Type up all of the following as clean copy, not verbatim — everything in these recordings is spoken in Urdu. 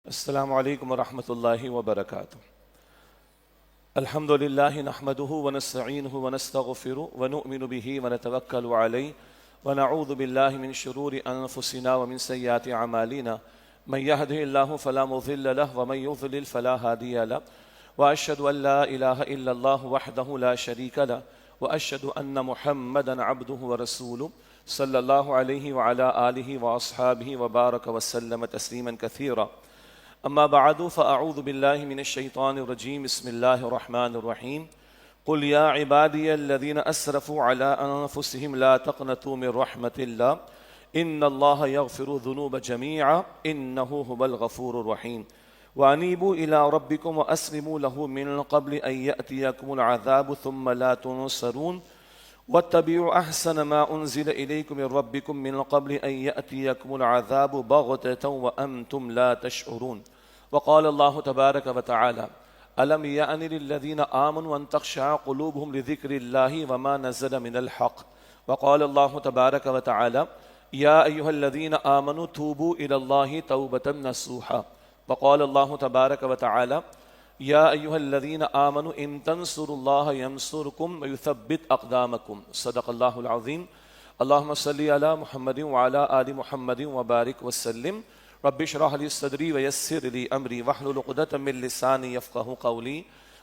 السلام علیکم ورحمۃ اللہ وبرکاتہ۔ الحمد للہ نحمده ونستعینه ونستغفره ونؤمن به ونتوکل علیہ ونعوذ باللہ من شرور انفسنا ومن سیئات اعمالنا من يهده الله فلا مضل له ومن يضلل فلا هادي له واشهد ان لا اله الا الله وحده لا شريك له واشهد ان محمدا عبده ورسوله صلی اللہ علیہ وعلى آلہ واصحابہ وبارک وسلم تسلیما کثیرا۔ اما بعد فاعوذ باللہ من الشیطان الرجیم بسم اللہ الرحمن الرحیم۔ قل یا عبادی الذین اسرفوا علی انفسهم لا تقنطوا من رحمت اللہ ان اللہ یغفر الذنوب جميعا انہ هو الغفور الرحیم وانیبوا الی ربکم واسلموا له من قبل ان یأتیکم العذاب ثم لا تنصرون واتبعوا احسن ما انزل الیکم من ربکم من قبل ان یأتیکم العذاب بغتة وانتم لا تشعرون۔ وقال اللہ تبارک وتعالی الم یأن للذین آمنوا ان تخشع قلوبهم لذکر اللہ وما نزل من الحق۔ وقال اللہ تبارک وتعالی یا ایھا الذین آمنوا توبوا الی اللہ توبۃ نصوحا۔ وقال اللہ تبارک وتعالی یا ایھا الذین آمنوا ان تنصروا اللہ ینصرکم ویثبت اقدامکم۔ صدق اللہ العظیم۔ اللہم صلی علی محمد وعلی آل محمد وبارک وسلم۔ رب اشرح لی صدری ویسر لی امری واحلل عقدۃ من لسانی یفقہوا قولی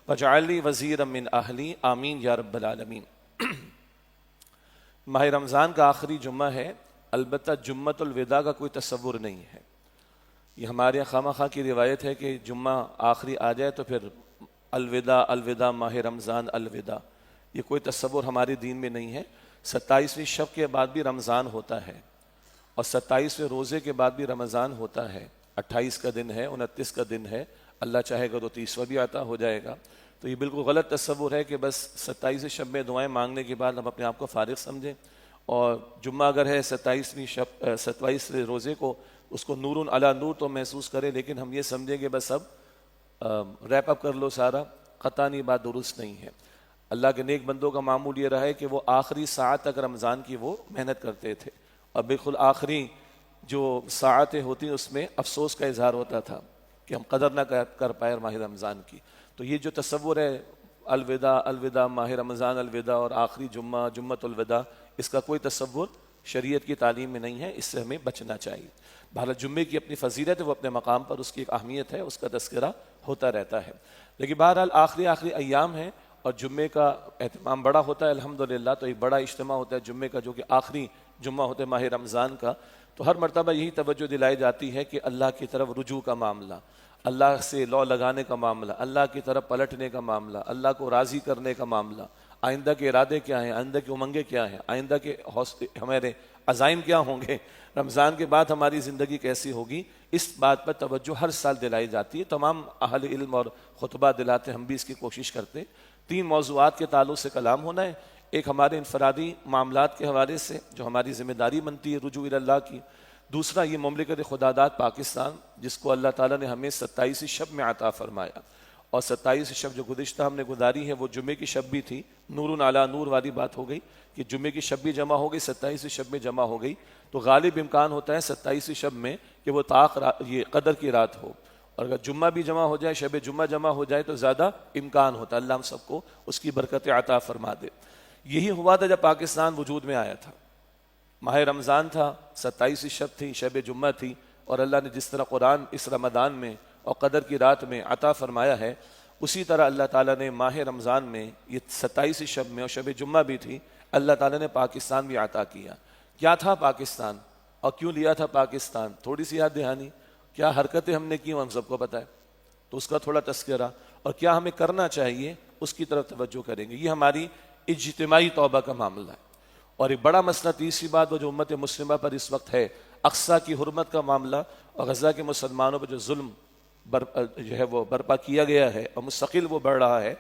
واجعل لی وزیرا من اہلی آمین یا رب العالمین۔ ماہ رمضان کا آخری جمعہ ہے، البتہ جمعۃ الوداع کا کوئی تصور نہیں ہے۔ یہ ہمارے خواہ مخواہ کی روایت ہے کہ جمعہ آخری آ جائے تو پھر الوداع الوداع ماہ رمضان الوداع، یہ کوئی تصور ہمارے دین میں نہیں ہے۔ 27ویں شب کے بعد بھی رمضان ہوتا ہے اور 27ویں روزے کے بعد بھی رمضان ہوتا ہے۔ 28 کا دن ہے، 29 کا دن ہے، اللہ چاہے گا تو 30واں بھی عطا ہو جائے گا۔ تو یہ بالکل غلط تصور ہے کہ بس 27ویں شب میں دعائیں مانگنے کے بعد ہم اپنے آپ کو فارغ سمجھیں، اور جمعہ اگر ہے 27ویں روزے کو اس کو نور علی نور تو محسوس کرے، لیکن ہم یہ سمجھیں کہ بس اب ریپ اپ کر لو سارا، قطعی بات درست نہیں ہے۔ اللہ کے نیک بندوں کا معمول یہ رہا ہے کہ وہ آخری ساعت تک رمضان کی وہ محنت کرتے تھے، اور بالکل آخری جو ساعتیں ہوتی ہیں اس میں افسوس کا اظہار ہوتا تھا کہ ہم قدر نہ کر پائے ماہ رمضان کی۔ تو یہ جو تصور ہے الوداع الوداع ماہ رمضان الوداع اور آخری جمعہ جمعۃ الوداع، اس کا کوئی تصور شریعت کی تعلیم میں نہیں ہے، اس سے ہمیں بچنا چاہیے۔ بہرحال جمعے کی اپنی فضیلت ہے، وہ اپنے مقام پر اس کی ایک اہمیت ہے، اس کا تذکرہ ہوتا رہتا ہے، لیکن بہرحال آخری ایام ہیں اور جمعے کا اہتمام بڑا ہوتا ہے الحمدللہ۔ تو ایک بڑا اجتماع ہوتا ہے جمعے کا جو کہ آخری جمعہ ہوتا ہے ماہ رمضان کا، تو ہر مرتبہ یہی توجہ دلائی جاتی ہے کہ اللہ کی طرف رجوع کا معاملہ، اللہ سے لو لگانے کا معاملہ، اللہ کی طرف پلٹنے کا معاملہ، اللہ کو راضی کرنے کا معاملہ، آئندہ کے ارادے کیا ہیں، آئندہ کی امنگیں کیا ہیں، آئندہ کے ہمارے عزائم کیا ہوں گے، رمضان کے بعد ہماری زندگی کیسی ہوگی، اس بات پر توجہ ہر سال دلائی جاتی ہے۔ تمام اہل علم اور خطبہ دلاتے، ہم بھی اس کی کوشش کرتے ہیں۔ 3 موضوعات کے تعلق سے کلام ہونا ہے، ایک ہمارے انفرادی معاملات کے حوالے سے جو ہماری ذمہ داری بنتی ہے رجوع الی اللہ کی، دوسرا یہ مملکت خداداد پاکستان جس کو اللہ تعالیٰ نے ہمیں 27ویں شب میں عطا فرمایا، اور 27ویں شب جو گزشتہ ہم نے گزاری ہے وہ جمعے کی شب بھی تھی، نور علی نور والی بات ہو گئی کہ جمعے کی شب بھی جمع ہو گئی، 27ویں شب میں جمع ہو گئی، تو غالب امکان ہوتا ہے 27ویں شب میں کہ وہ یہ قدر کی رات ہو، اور اگر جمعہ بھی جمع ہو جائے، شب جمعہ جمع ہو جائے تو زیادہ امکان ہوتا ہے، اللہ ہم سب کو اس کی برکت عطا فرما دے۔ یہی ہوا تھا جب پاکستان وجود میں آیا تھا، ماہ رمضان تھا، 27ویں شب تھی، شب جمعہ تھی، اور اللہ نے جس طرح قرآن اس رمضان میں اور قدر کی رات میں عطا فرمایا ہے، اسی طرح اللہ تعالیٰ نے ماہ رمضان میں یہ 27ویں شب میں اور شب جمعہ بھی تھی، اللہ تعالیٰ نے پاکستان بھی عطا کیا۔ کیا تھا پاکستان اور کیوں لیا تھا پاکستان، تھوڑی سی یاد دہانی، کیا حرکتیں ہم نے کی ہم سب کو پتہ ہے، تو اس کا تھوڑا تذکرہ، اور کیا ہمیں کرنا چاہیے اس کی طرف توجہ کریں گے۔ یہ ہماری اجتماعی توبہ کا معاملہ ہے، اور ایک بڑا مسئلہ تیسری بات وہ جو امت مسلمہ پر اس وقت ہے، اقصیٰ کی حرمت کا معاملہ، اور غزہ کے مسلمانوں پر جو ظلم جو ہے وہ برپا کیا گیا ہے اور مستقل وہ بڑھ رہا ہے،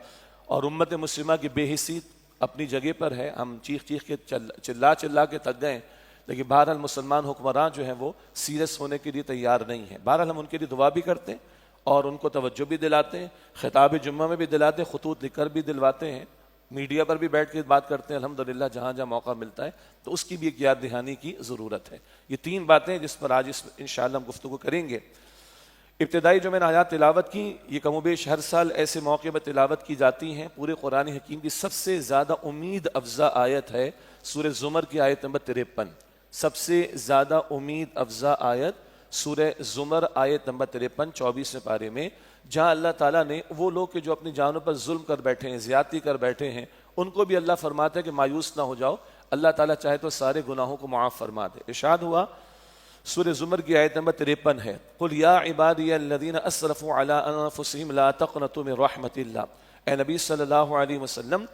اور امت مسلمہ کی بے حیثیت اپنی جگہ پر ہے، ہم چیخ چیخ کے چلا کے تھک گئے، لیکن بہرحال مسلمان حکمران جو ہیں وہ سیریس ہونے کے لیے تیار نہیں ہیں۔ بہرحال ہم ان کے لیے دعا بھی کرتے ہیں اور ان کو توجہ بھی دلاتے ہیں، خطاب جمعہ میں بھی دلاتے ہیں، خطوط لکھ کر بھی دلواتے ہیں، میڈیا پر بھی بیٹھ کے بات کرتے ہیں الحمدللہ جہاں جہاں موقع ملتا ہے، تو اس کی بھی ایک یاد دہانی کی ضرورت ہے۔ یہ 3 باتیں جس پر آج انشاءاللہ ہم گفتگو کریں گے۔ ابتدائی جو میں نے آیات تلاوت کی یہ کم و بیش ہر سال ایسے موقع پر تلاوت کی جاتی ہیں. پورے قرآن حکیم کی سب سے زیادہ امید افزا آیت ہے سورہ زمر کی آیت نمبر 53. سب سے زیادہ امید افزا آیت سورہ زمر آیت نمبر 53 24 پارے میں, جہاں اللہ تعالیٰ نے وہ لوگ کہ جو اپنی جانوں پر ظلم کر بیٹھے ہیں, زیادتی کر بیٹھے ہیں, ان کو بھی اللہ فرماتا ہے کہ مایوس نہ ہو جاؤ, اللہ تعالیٰ چاہے تو سارے گناہوں کو معاف فرما دے. ارشاد ہوا سورہ زمر کی آیت نمبر 53 ہے, قل یا عبادی الذین اسرفوا علی انفسہم لا تقنطوا من رحمت اللہ. اے نبی صلی اللہ علیہ وسلم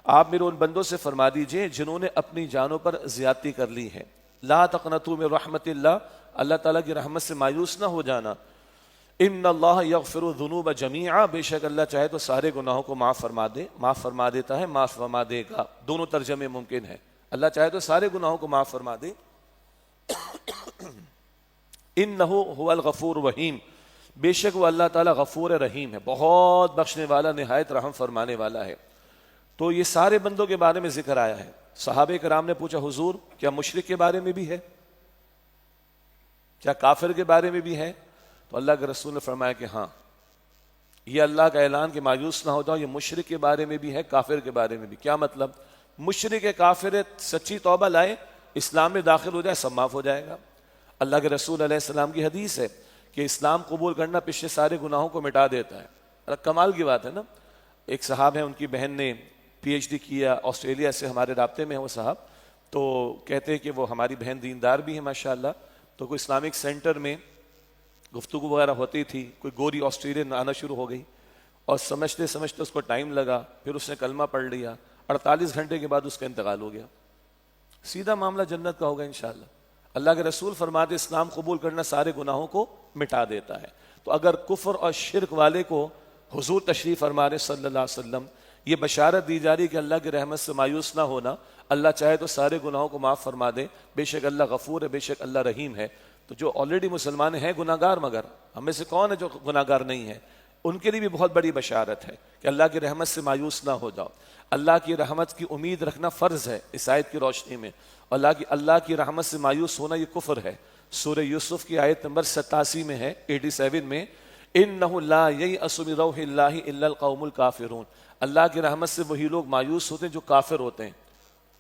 آپ میرے ان بندوں سے فرما دیجئے جنہوں نے اپنی جانوں پر زیادتی کر لی ہے. لا تقنطوا من رحمت اللہ, اللہ تعالیٰ کی رحمت سے مایوس نہ ہو جانا. ان اللہ یغفر الذنوب جمیعا, بے شک اللہ چاہے تو سارے گناہوں کو معاف فرما دے, معاف فرما دیتا ہے, معاف فرما دے گا, دونوں ترجمے ممکن ہیں. اللہ چاہے تو سارے گناہوں کو معاف فرما دے. انہ هو الغفور الرحیم, بے شک وہ اللہ تعالیٰ غفور رحیم ہے, بہت بخشنے والا, نہایت رحم فرمانے والا ہے. تو یہ سارے بندوں کے بارے میں ذکر آیا ہے. صحابہ کرام نے پوچھا حضور کیا مشرک کے بارے میں بھی ہے, کیا کافر کے بارے میں بھی ہے؟ تو اللہ کے رسول نے فرمایا کہ ہاں, یہ اللہ کا اعلان کہ مایوس نہ ہو جاؤ, یہ مشرک کے بارے میں بھی ہے, کافر کے بارے میں بھی. کیا مطلب؟ مشرک کافر سچی توبہ لائے, اسلام میں داخل ہو جائے, سب معاف ہو جائے گا. اللہ کے رسول علیہ السلام کی حدیث ہے کہ اسلام قبول کرنا پچھلے سارے گناہوں کو مٹا دیتا ہے. کمال کی بات ہے نا. ایک صاحب ہیں, ان کی بہن نے پی ایچ ڈی کیا, آسٹریلیا سے ہمارے رابطے میں ہیں وہ صاحب. تو کہتے ہیں کہ وہ ہماری بہن دیندار بھی ہے ماشاء اللہ. تو کوئی اسلامک سینٹر میں گفتگو وغیرہ ہوتی تھی, کوئی گوری آسٹریلین آنا شروع ہو گئی اور سمجھتے سمجھتے اس کو ٹائم لگا, پھر اس نے کلمہ پڑھ لیا, 48 گھنٹے کے بعد اس کا انتقال ہو گیا. سیدھا معاملہ جنت کا ہوگا انشاءاللہ. اللہ کے رسول فرماتے اسلام قبول کرنا سارے گناہوں کو مٹا دیتا ہے. تو اگر کفر اور شرک والے کو حضور تشریف فرما رہے صلی اللہ علیہ وسلم, یہ بشارت دی جا رہی کہ اللہ کی رحمت سے مایوس نہ ہونا, اللہ چاہے تو سارے گناہوں کو معاف فرما دے, بے شک اللہ غفور ہے, بے شک اللہ رحیم ہے. تو جو آلریڈی مسلمان ہیں گناہ گار, مگر ہم میں سے کون ہے جو گناہ گار نہیں ہے, ان کے لیے بھی بہت بڑی بشارت ہے کہ اللہ کی رحمت سے مایوس نہ ہو جاؤ. اللہ کی رحمت کی امید رکھنا فرض ہے اس آیت کی روشنی میں. اللہ کی رحمت سے مایوس ہونا یہ کفر ہے. سورہ یوسف کی آیت نمبر 87 میں ہے, 87 میں, انہ لا ییأس من روح اللہ الا القوم الکافرون. اللہ کی رحمت سے وہی لوگ مایوس ہوتے ہیں جو کافر ہوتے ہیں.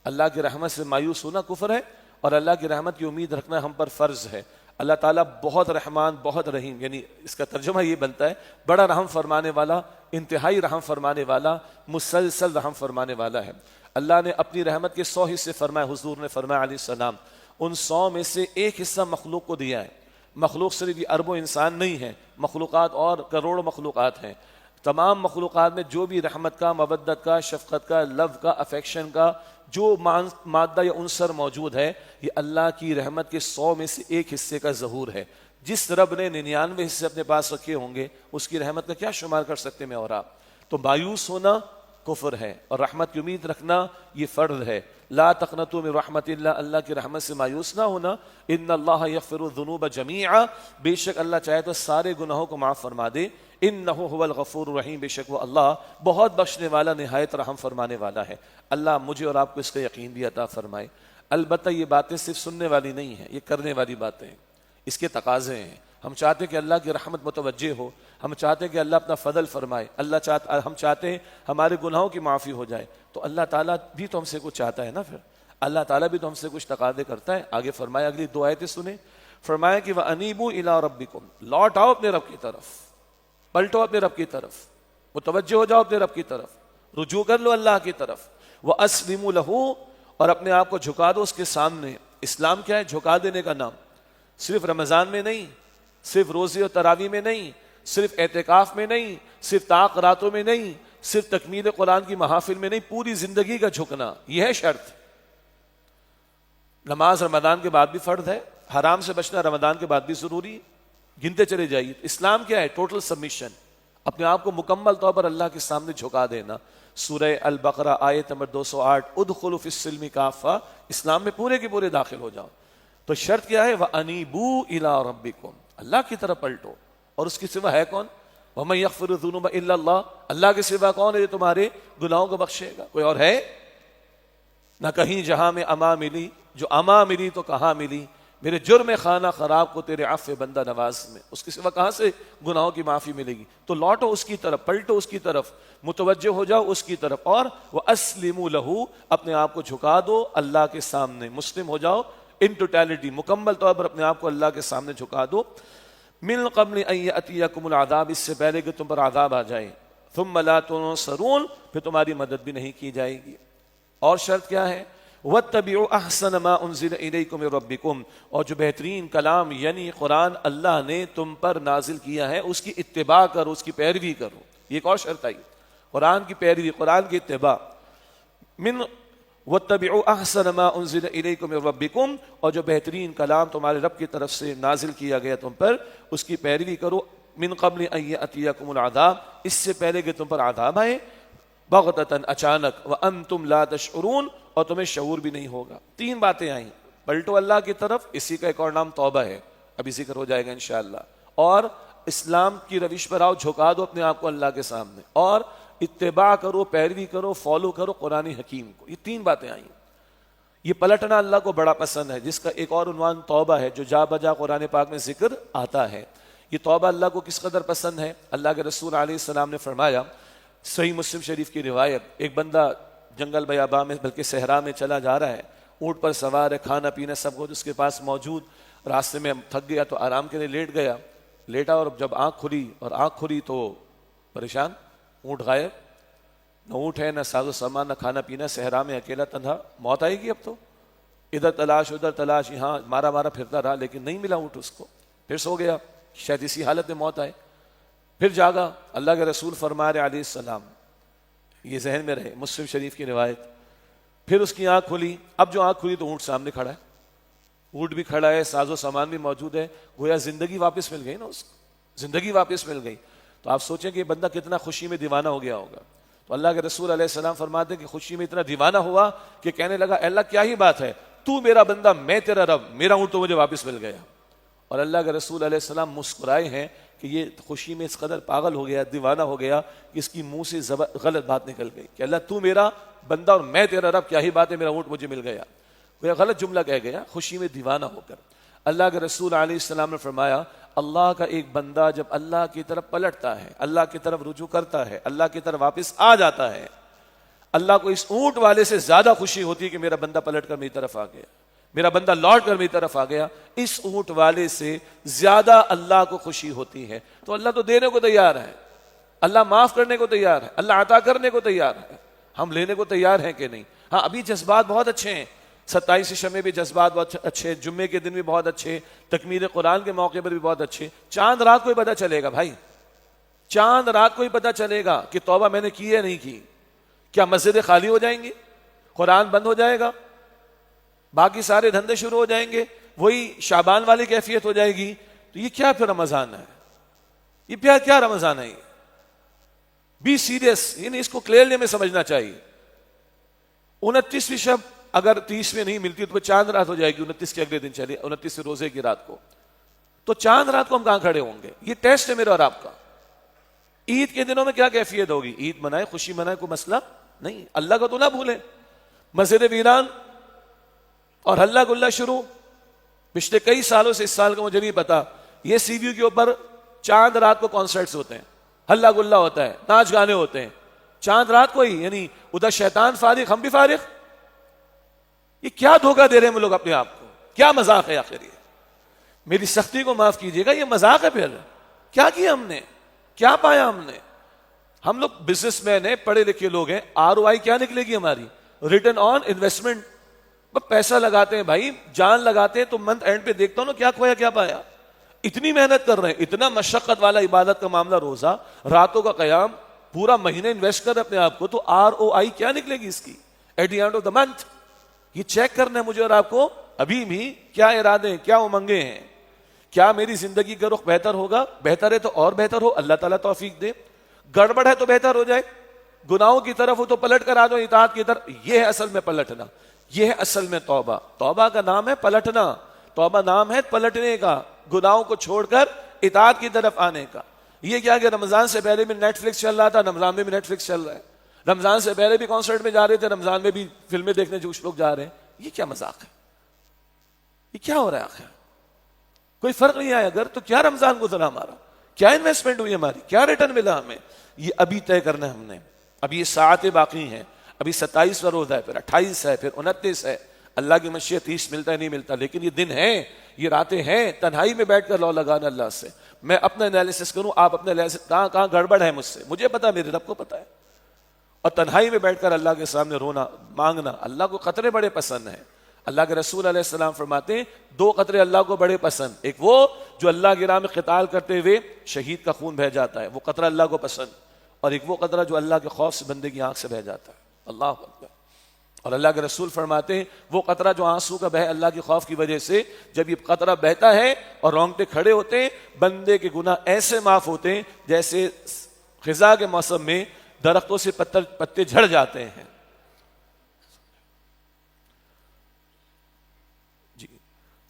اللہ کی رحمت سے مایوس ہونا کفر ہے, اور اللہ کی رحمت کی امید رکھنا ہم پر فرض ہے. اللہ تعالیٰ بہت رحمان بہت رحیم, یعنی اس کا ترجمہ یہ بنتا ہے بڑا رحم فرمانے والا, انتہائی رحم فرمانے والا, مسلسل رحم فرمانے والا ہے. اللہ نے اپنی رحمت کے 100 حصے فرمائے, حضور نے فرمایا علیہ السلام, ان 100 میں سے ایک حصہ مخلوق کو دیا ہے. مخلوق صرف یہ اربوں انسان نہیں ہے, مخلوقات اور کروڑوں مخلوقات ہیں. تمام مخلوقات میں جو بھی رحمت کا, مودت کا, شفقت کا, لو کا, افیکشن کا جو مادہ یا عنصر موجود ہے, یہ اللہ کی رحمت کے 100 میں سے ایک حصے کا ظہور ہے. جس رب نے 99 حصے اپنے پاس رکھے ہوں گے اس کی رحمت کا کیا شمار کر سکتے میں اور آپ. تو مایوس ہونا کفر ہے, اور رحمت کی امید رکھنا یہ فرض ہے. لا تقنطوا من رحمت اللہ, اللہ کی رحمت سے مایوس نہ ہونا. ان اللہ یغفر الذنوب جمیعا, بے شک اللہ چاہے تو سارے گناہوں کو معاف فرما دے. انہ هو الغفور الرحیم, بے شک وہ اللہ بہت بخشنے والا, نہایت رحم فرمانے والا ہے. اللہ مجھے اور آپ کو اس کا یقین بھی عطا فرمائے. البتہ یہ باتیں صرف سننے والی نہیں ہیں, یہ کرنے والی باتیں ہیں, اس کے تقاضے ہیں. ہم چاہتے ہیں کہ اللہ کی رحمت متوجہ ہو, ہم چاہتے ہیں کہ اللہ اپنا فضل فرمائے, ہم چاہتے ہیں ہمارے گناہوں کی معافی ہو جائے. تو اللہ تعالیٰ بھی تو ہم سے کچھ چاہتا ہے نا, پھر اللہ تعالیٰ بھی تو ہم سے کچھ تقاضے کرتا ہے. آگے فرمایا, اگلی 2 آیتیں سنیں, فرمایا کہ وَأَنِيبُوا إِلَىٰ رَبِّكُمْ, لوٹ آؤ اپنے رب کی طرف, پلٹو اپنے رب کی طرف, متوجہ ہو جاؤ اپنے رب کی طرف, رجوع کر لو اللہ کی طرف. وَأَسْلِمُوا لَهُ, اور اپنے آپ کو جھکا دو اس کے سامنے. اسلام کیا ہے؟ جھکا دینے کا نام. صرف رمضان میں نہیں, صرف روزے و تراویح میں نہیں, صرف اعتکاف میں نہیں, صرف طاق راتوں میں نہیں, صرف تکمیل قرآن کی محافل میں نہیں, پوری زندگی کا جھکنا, یہ ہے شرط. نماز رمضان کے بعد بھی فرض ہے, حرام سے بچنا رمضان کے بعد بھی ضروری ہے, گنتے چلے جائیے. اسلام کیا ہے؟ ٹوٹل سبمیشن, اپنے آپ کو مکمل طور پر اللہ کے سامنے جھکا دینا. سورہ البقرہ آیت نمبر 208, ادخلوا فی السلم کافہ, اسلام میں پورے کے پورے داخل ہو جاؤ. تو شرط کیا ہے؟ وَأَنِيبُوا إِلَىٰ رَبِّكُمْ, اللہ کی طرف پلٹو. اور اس کے سوا ہے کون؟ وَمَن يَغْفِرُ الذُّنُوبَ إِلَّا اللَّهُ, اللہ کے سوا کون ہے جو تمہارے گناہوں کو بخشے گا؟ کوئی اور ہے؟ نہ کہیں جہاں میں اما ملی, جو اما ملی تو کہاں ملی, میرے جرم خانہ خراب کو تیرے عفو بندہ نواز میں، اس کے سوا کہاں سے گناہوں کی معافی ملے گی؟ تو لوٹو اس کی طرف، پلٹو اس کی طرف، متوجہ ہو جاؤ اس کی طرف، اور وَأَسْلِمُوا لَهُ، اپنے آپ کو جھکا دو اللہ کے سامنے، مسلم ہو جاؤ ان ٹوٹیلٹی، مکمل طور پر اپنے آپ کو اللہ کے سامنے جھکا دو. من قبل ان یأتیکم العذاب، اس سے پہلے کہ تم پر عذاب آ جائے، ثم لا تنصرون، پھر تمہاری مدد بھی نہیں کی جائے گی. اور شرط کیا ہے؟ وَاتَّبِعُوا أَحْسَنَ مَا أُنزِلَ إِلَيْكُمْ مِن رَبِّكُمْ، اور جو بہترین کلام یعنی قرآن اللہ نے تم پر نازل کیا ہے اس کی اتباع کرو، اس کی پیروی کرو. یہ ایک اور شرط آئی، قرآن کی پیروی، قرآن کی اتباع. من وَاتَّبِعُوا أَحْسَنَ مَا أُنزِلَ إِلَيْكُمْ مِن رَبِّكُمْ، اور جو بہترین کلام تمہارے رب کی طرف سے نازل کیا گیا تم پر اس کی پیروی کرو. من قبل ان یأتیکم العذاب، اس سے پہلے کہ تم پر عذاب آئے، بغتتاً، اچانک، وانتم لا تشعرون، اور تمہیں شعور بھی نہیں ہوگا. تین باتیں آئیں، پلٹو اللہ کی طرف، اسی کا ایک اور نام توبہ ہے، ابھی ذکر ہو جائے گا انشاءاللہ، اور اسلام کی روش پر آؤ، جھکا دو اپنے آپ کو اللہ کے سامنے، اور اتباع کرو، پیروی کرو، فالو کرو قرآن حکیم کو. یہ تین باتیں آئیں. یہ پلٹنا اللہ کو بڑا پسند ہے، جس کا ایک اور عنوان توبہ ہے جو جا بجا قرآن پاک میں ذکر آتا ہے. یہ توبہ اللہ کو کس قدر پسند ہے؟ اللہ کے رسول علیہ السلام نے فرمایا، صحیح مسلم شریف کی روایت، ایک بندہ جنگل بیاباں میں بلکہ صحرا میں چلا جا رہا ہے، اونٹ پر سوار ہے، کھانا پینا سب کچھ اس کے پاس موجود، راستے میں تھک گیا تو آرام کے لیے لیٹ گیا، لیٹا، اور جب آنکھ کھلی تو پریشان، اونٹ غائب، نہ اونٹ ہے، نہ ساز و سامان، نہ کھانا پینا، صحرا میں اکیلا تنہا. موت آئے گی اب تو، ادھر تلاش ادھر تلاش، یہاں مارا پھرتا رہا لیکن نہیں ملا اونٹ اس کو. پھر سو گیا، شاید اسی حالت میں موت آئے. پھر جاگا، اللہ کے رسول فرما رہے علیہ السلام، یہ ذہن میں رہے، مسلم شریف کی روایت، پھر اس کی آنکھ کھلی. اب جو آنکھ کھلی تو اونٹ سامنے کھڑا ہے، اونٹ بھی کھڑا ہے، ساز و سامان بھی موجود ہے، گویا زندگی واپس مل گئی نا اس کو، زندگی واپس مل گئی. تو آپ سوچیں کہ یہ بندہ کتنا خوشی میں دیوانہ ہو گیا ہوگا. تو اللہ کے رسول علیہ السلام فرماتے ہیں کہ خوشی میں اتنا دیوانہ ہوا کہ کہنے لگا، اے اللہ کیا ہی بات ہے، تو میرا بندہ، میں تیرا رب، میرا اونٹ تو مجھے واپس مل گیا. اور اللہ کے رسول علیہ السلام مسکرائے ہیں کہ یہ خوشی میں اس قدر پاگل ہو گیا، دیوانہ ہو گیا کہ اس کی منہ سے غلط بات نکل گئی کہ اللہ تو میرا بندہ اور میں تیرا رب، کیا ہی بات ہے، میرا اونٹ مجھے مل گیا. وہ غلط جملہ کہہ گیا خوشی میں دیوانہ ہو کر. اللہ کے رسول علیہ السلام نے فرمایا، اللہ کا ایک بندہ جب اللہ کی طرف پلٹتا ہے، اللہ کی طرف رجوع کرتا ہے، اللہ کی طرف واپس آ جاتا ہے، اللہ کو اس اونٹ والے سے زیادہ خوشی ہوتی ہے کہ میرا بندہ پلٹ کر میری طرف آ گیا، میرا بندہ لوٹ کر میری طرف آ گیا. اس اونٹ والے سے زیادہ اللہ کو خوشی ہوتی ہے. تو اللہ تو دینے کو تیار ہے، اللہ معاف کرنے کو تیار ہے، اللہ عطا کرنے کو تیار ہے. ہم لینے کو تیار ہیں کہ نہیں؟ ہاں ابھی جذبات بہت اچھے ہیں، 27 شمع بھی جذبات بہت اچھے، جمعے کے دن بھی بہت اچھے، تکمیل قرآن کے موقع پر بھی بہت اچھے. چاند رات کو ہی پتہ چلے گا بھائی، چاند رات کو ہی پتہ چلے گا کہ توبہ میں نے کی ہے نہیں کی. کیا مسجدیں خالی ہو جائیں گی، قرآن بند ہو جائے گا، باقی سارے دھندے شروع ہو جائیں گے، وہی شعبان والی کیفیت ہو جائے گی؟ تو یہ کیا پھر رمضان ہے؟ یہ کیا رمضان ہے؟ بی سیریس، یعنی اس کو کلیئرلی میں سمجھنا چاہیے. 29ویں شب اگر 30 میں نہیں ملتی تو چاند رات ہو جائے گی، 29 کے اگلے دن چلے، 29 روزے کی رات کو، تو چاند رات کو ہم کہاں کھڑے ہوں گے؟ یہ ٹیسٹ ہے میرا اور آپ کا. عید کے دنوں میں کیا کیفیت ہوگی؟ عید منائے، خوشی منائے، کوئی مسئلہ نہیں، اللہ کو تو نہ بھولیں. مسجد ویران اور ہلہ گلہ شروع پچھلے کئی سالوں سے، اس سال کا مجھے نہیں پتا، یہ سی وی کے اوپر چاند رات کو کانسرٹس ہوتے ہیں، ہلہ گلہ ہوتا ہے، ناچ گانے ہوتے ہیں چاند رات کو ہی. یعنی ادھر شیطان فارغ، ہم بھی فارغ. یہ کیا دھوکہ دے رہے ہیں ہم لوگ اپنے آپ کو؟ کیا مذاق ہے آخر؟ یہ میری سختی کو معاف کیجیے گا، یہ مذاق ہے. پھر کیا کیا ہم نے؟ کیا پایا ہم نے؟ ہم لوگ بزنس مین ہیں، پڑھے لکھے لوگ ہیں، ROI کیا نکلے گی ہماری؟ Return on investment. پیسہ لگاتے ہیں بھائی، جان لگاتے ہیں، تو منتھ اینڈ پہ دیکھتا ہوں نا کیا کھویا کیا پایا. اتنی محنت کر رہے ہیں، اتنا مشقت والا عبادت کا معاملہ، روزہ، راتوں کا قیام، پورا مہینے انویسٹ کر اپنے آپ کو، تو ROI کیا نکلے گی اس کی at the end of the month? یہ چیک کرنا ہے مجھے اور آپ کو ابھی بھی، کیا ارادے ہیں، کیا امنگیں ہیں، کیا میری زندگی کا رخ بہتر ہوگا؟ بہتر ہے تو اور بہتر ہو، اللہ تعالیٰ توفیق دے. گڑبڑ ہے تو بہتر ہو جائے، گناہوں کی طرف ہو تو پلٹ کر آ جاؤ اطاعت کی طرف. یہ ہے اصل میں پلٹنا، یہ ہے اصل میں توبہ. توبہ کا نام ہے پلٹنا، توبہ نام ہے پلٹنے کا، گناہوں کو چھوڑ کر اطاعت کی طرف آنے کا. یہ کیا کہ رمضان سے پہلے بھی نیٹ فلکس چل رہا تھا، رمضان میں بھی نیٹ فلکس چل رہا ہے، رمضان سے پہلے بھی کانسرٹ میں جا رہے تھے، رمضان میں بھی فلمیں دیکھنے جو کچھ لوگ جا رہے ہیں. یہ کیا مذاق ہے؟ یہ کیا ہو رہا ہے آخر؟ کوئی فرق نہیں آیا اگر تو کیا رمضان گزرا ہمارا، کیا انویسٹمنٹ ہوئی ہماری، کیا ریٹرن ملا ہمیں؟ یہ ابھی طے کرنا ہے ہم نے. ابھی یہ ساعتیں باقی ہیں. ابھی 27واں روزہ ہے، پھر 28 ہے، پھر 29 ہے. اللہ کی مشیت 30 ملتا ہے نہیں ملتا، لیکن یہ دن ہیں، یہ راتیں ہیں. تنہائی میں بیٹھ کر لو لگانا اللہ سے. میں اپنا انالیسس کروں، آپ اپنے انالیسس، کہاں کہاں گڑبڑ ہے مجھ سے، مجھے پتا، میرے رب کو پتا ہے. اور تنہائی میں بیٹھ کر اللہ کے سامنے رونا مانگنا. اللہ کو قطرے بڑے پسند ہیں. اللہ کے رسول علیہ السلام فرماتے ہیں 2 قطرے اللہ کو بڑے پسند. ایک وہ جو اللہ کی راہ میں قتال کرتے ہوئے شہید کا خون بہہ جاتا ہے، وہ قطرہ اللہ کو پسند. اور ایک وہ قطرہ جو اللہ کے خوف سے بندے کی آنکھ سے بہہ جاتا ہے. اللہ اکبر. اور اللہ کے رسول فرماتے ہیں وہ قطرہ جو آنسو کا بہے اللہ کے خوف کی وجہ سے، جب یہ قطرہ بہتا ہے اور رونگٹے کھڑے ہوتے ہیں، بندے کے گناہ ایسے معاف ہوتے ہیں جیسے خزاں کے موسم میں درختوں سے پتے جھڑ جاتے ہیں. جی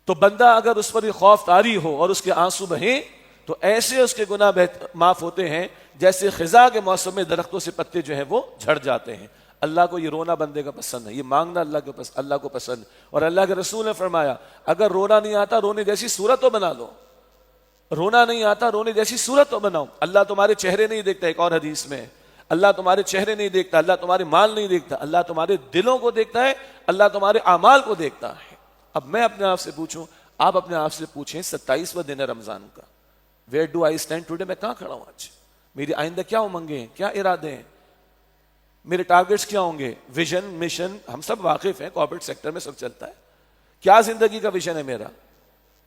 تو بندہ اگر اس پر یہ خوف طاری ہو اور اس کے آنسو بہیں تو ایسے اس کے گناہ معاف ہوتے ہیں جیسے خزاں کے موسم میں درختوں سے پتے جو ہیں وہ جھڑ جاتے ہیں. اللہ کو یہ رونا بندے کا پسند ہے، یہ مانگنا اللہ کو پسند. اور اللہ کے رسول نے فرمایا اگر رونا نہیں آتا رونے جیسی صورت تو بنا لو. رونا نہیں آتا رونے جیسی صورت تو بناؤ. اللہ تمہارے چہرے نہیں دیکھتا. ایک اور حدیث میں اللہ تمہارے چہرے نہیں دیکھتا، اللہ تمہارے مال نہیں دیکھتا، اللہ تمہارے دلوں کو دیکھتا ہے، اللہ تمہارے اعمال کو دیکھتا ہے. اب میں اپنے آپ سے پوچھوں، آپ اپنے آپ سے پوچھیں 27واں دن ہے رمضان کا. Where do I stand today? میں کہاں کھڑا ہوں آج؟ میری آئندہ کیا امنگیں ہیں، کیا ارادے ہیں، میرے ٹارگٹس کیا ہوں گے؟ ویژن، مشن، ہم سب واقف ہیں، کارپوریٹ سیکٹر میں سب چلتا ہے. کیا زندگی کا ویژن ہے میرا،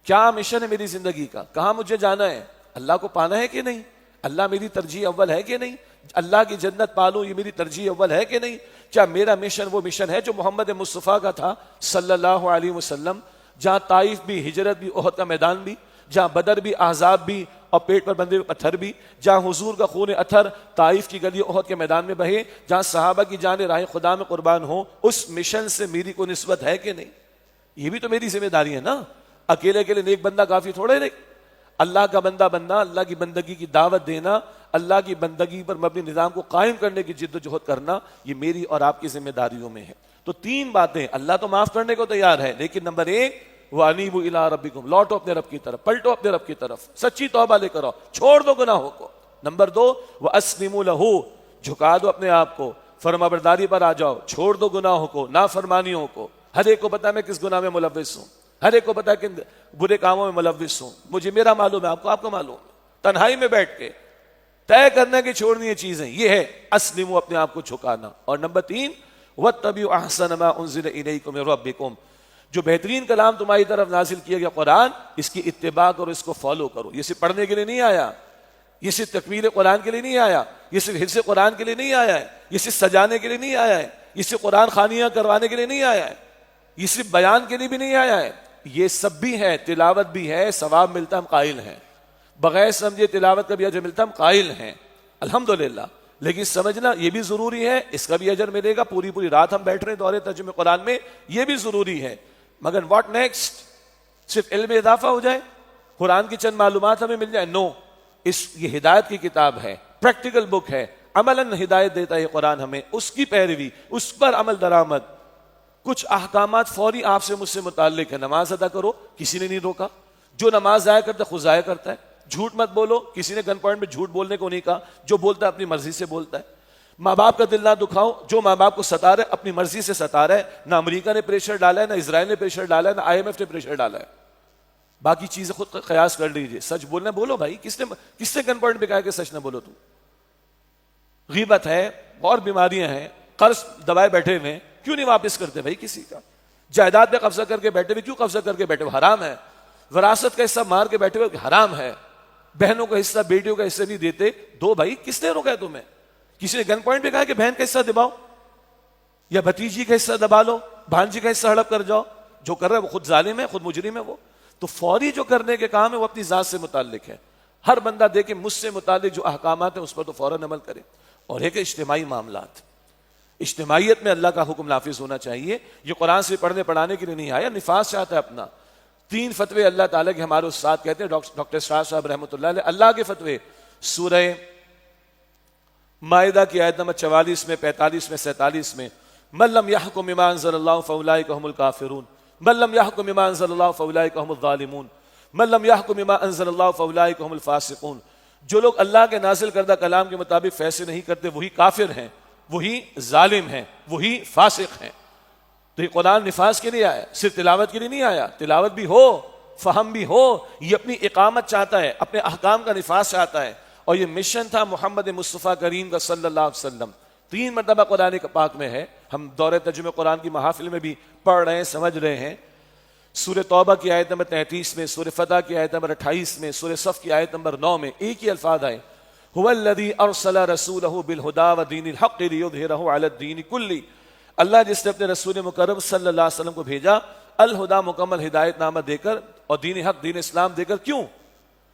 کیا مشن ہے میری زندگی کا، کہاں مجھے جانا ہے، اللہ کو پانا ہے کہ نہیں، اللہ میری ترجیح اول ہے کہ نہیں، اللہ کی جنت پالوں یہ میری ترجیح اول ہے کہ نہیں. کیا میرا مشن وہ مشن ہے جو محمد مصطفیٰ کا تھا صلی اللہ علیہ وسلم، جہاں طائف بھی، ہجرت بھی، احد کا میدان بھی، جہاں بدر بھی، احزاب بھی اور پیٹ پر بندے ہوئے پتھر بھی، جہاں حضور کا خون اطہر طائف کی گلی احد کے میدان میں بہے، جہاں صحابہ کی جانیں راہ خدا میں قربان ہوں، اس مشن سے میری کوئی نسبت ہے کہ نہیں؟ یہ بھی تو میری ذمہ داری ہے نا. اکیلے اکیلے نیک بندہ کافی تھوڑے نہیں. اللہ کا بندہ بننا، اللہ کی بندگی کی دعوت دینا، اللہ کی بندگی پر مبنی نظام کو قائم کرنے کی جد و جہد کرنا، یہ میری اور آپ کی ذمہ داریوں میں ہے. تو 3 باتیں، اللہ تو معاف کرنے کو تیار ہے، لیکن نمبر 1 وَأَنِيبُوا إِلَىٰ رَبِّكُمْ، لوٹو اپنے رب کی طرف، پلٹو اپنے رب کی طرف، سچی توبہ لے کر آؤ، چھوڑ دو گناہوں کو. نمبر 2 وَأَسْلِمُوا لَهُ، جھکا دو اپنے آپ کو، فرمانبرداری پر آ جاؤ، چھوڑ دو گناہوں کو، نافرمانیوں کو. ہر ایک کو پتا ہے میں کس گناہ میں ملوث ہوں، ہر ایک کو پتا ہے کہ برے کاموں میں ملوث ہوں. مجھے میرا معلوم ہے، آپ کو معلوم ہے. تنہائی میں بیٹھ کے طے کرنا کہ چھوڑنی یہ چیزیں، یہ ہے اسلموا، اپنے آپ کو جھکانا. اور نمبر 3 وَاتَّبِعُوا أَحْسَنَ مَا أُنزِلَ إِلَيْكُم مِّن رَّبِّكُم، جو بہترین کلام تمہاری طرف نازل کیا گیا قرآن، اس کی اتباع کرو، اس کو فالو کرو. یہ صرف پڑھنے کے لیے نہیں آیا، یہ صرف تکمیل قرآن کے لیے نہیں آیا، یہ صرف حفظ قرآن کے لیے نہیں آیا ہے، یہ صرف سجانے کے لیے نہیں آیا ہے، یہ صرف قرآن خوانیاں کروانے کے لیے نہیں آیا ہے، یہ صرف بیان کے لیے بھی نہیں آیا ہے. یہ سب بھی ہے، تلاوت بھی ہے، ثواب ملتا ہم قائل ہیں، بغیر سمجھے تلاوت کا بھی اجر ملتا ہم قائل ہیں الحمدللہ. لیکن سمجھنا یہ بھی ضروری ہے، اس کا بھی اجر ملے گا. پوری رات ہم بیٹھ رہے ہیں دورے ترجمہ قرآن میں، یہ بھی ضروری ہے. مگر واٹ نیکسٹ؟ صرف علم اضافہ ہو جائے، قرآن کی چند معلومات ہمیں مل جائے؟ نو. یہ ہدایت کی کتاب ہے، پریکٹیکل بک ہے، عملاً ہدایت دیتا ہے قرآن ہمیں، اس کی پیروی، اس پر عمل درآمد. کچھ احکامات فوری آپ سے مجھ سے متعلق ہے. نماز ادا کرو، کسی نے نہیں روکا. جو نماز ضائع کرتا ہے خود ضائع کرتا ہے. جھوٹ مت بولو، کسی نے گن پوائنٹ میں جھوٹ بولنے کو نہیں کہا. جو بولتا ہے اپنی مرضی سے بولتا ہے. ماں باپ کا دل نہ دکھاؤ، جو ماں باپ کو ستا رہا ہے اپنی مرضی سے ستا رہا ہے. نہ امریکہ نے پریشر ڈالا ہے، نہ اسرائیل نے پریشر ڈالا ہے، نہ IMF نے پریشر ڈالا ہے. باقی چیزیں خود قیاس کر لیجیے. سچ بولنا بولو بھائی، کس نے گن پوائنٹ پہ کہا کہ سچ نہ بولو؟ تم غیبت ہے اور بیماریاں ہیں، قرض دبائے بیٹھے ہوئے، کیوں نہیں واپس کرتے بھائی کسی کا؟ جائیداد پہ قبضہ کر کے بیٹھے ہوئے، کیوں قبضہ کر کے بیٹھے ہوئے؟ حرام ہے. وراثت کا حصہ مار کے بیٹھے ہوئے، حرام ہے. بہنوں کا حصہ، بیٹیوں کا حصہ نہیں دیتے، دو بھائی. کس نے روکا ہے تمہیں؟ کسی نے گن پوائنٹ پہ کہا کہ بہن کا حصہ دباؤ یا بھتیجی کا حصہ دبا لو، بھانجی کا حصہ ہڑپ کر جاؤ؟ جو کر رہا ہے وہ خود ظالم ہے، خود مجرم ہے. وہ تو فوری جو کرنے کے کام ہے وہ اپنی ذات سے متعلق ہے. ہر بندہ دیکھے مجھ سے متعلق جو احکامات ہیں اس پر تو فوراً عمل کرے. اور ایک اجتماعی معاملات، اجتماعیت میں اللہ کا حکم نافذ ہونا چاہیے. یہ قرآن سے پڑھنے پڑھانے کے لیے نہیں آیا، نفاذ چاہتا ہے اپنا. 3 فتوے اللہ تعالیٰ کے ہمارے استاد کہتے ہیں، ڈاکٹر شاہ صاحب رحمۃ اللہ علیہ، اللہ کے فتوے. سورہ مائدہ کی آیت نمبر 44 میں، 45 میں، 47 میں، من لم یحکم بما انزل اللہ فاولئک هم الکافرون. من لم يحكم بما انزل الله فاولئك هم الظالمون من لم يحكم بما انزل الله فاولئك هم الفاسقون. جو لوگ اللہ کے نازل کردہ کلام کے مطابق فیصلے نہیں کرتے وہی کافر ہیں، وہی ظالم ہیں، وہی فاسق ہیں. تو یہ قرآن نفاذ کے لیے آیا، صرف تلاوت کے لیے نہیں آیا. تلاوت بھی ہو، فہم بھی ہو، یہ اپنی اقامت چاہتا ہے، اپنے احکام کا نفاذ چاہتا ہے. اور یہ مشن تھا محمد مصطفیٰ کریم کا صلی اللہ علیہ وسلم. 3 مرتبہ قرآن پاک میں ہے، ہم دورہ ترجمہ قرآن کی محافل میں بھی پڑھ رہے ہیں، سمجھ رہے ہیں. سورہ توبہ کی آیت نمبر 33 میں، سورہ فتح کی آیت نمبر 28 میں، سورہ صف کی آیت نمبر 9 میں ایک ہی الفاظ آئے، هو الذی ارسل رسولہ بالہدی ودین الحق لیظہرہ علی الدین کلہ. اللہ جس نے اپنے رسول مکرم صلی اللہ علیہ وسلم کو بھیجا الہدا مکمل ہدایت نامہ دے کر اور دین حق دین اسلام دے کر. کیوں؟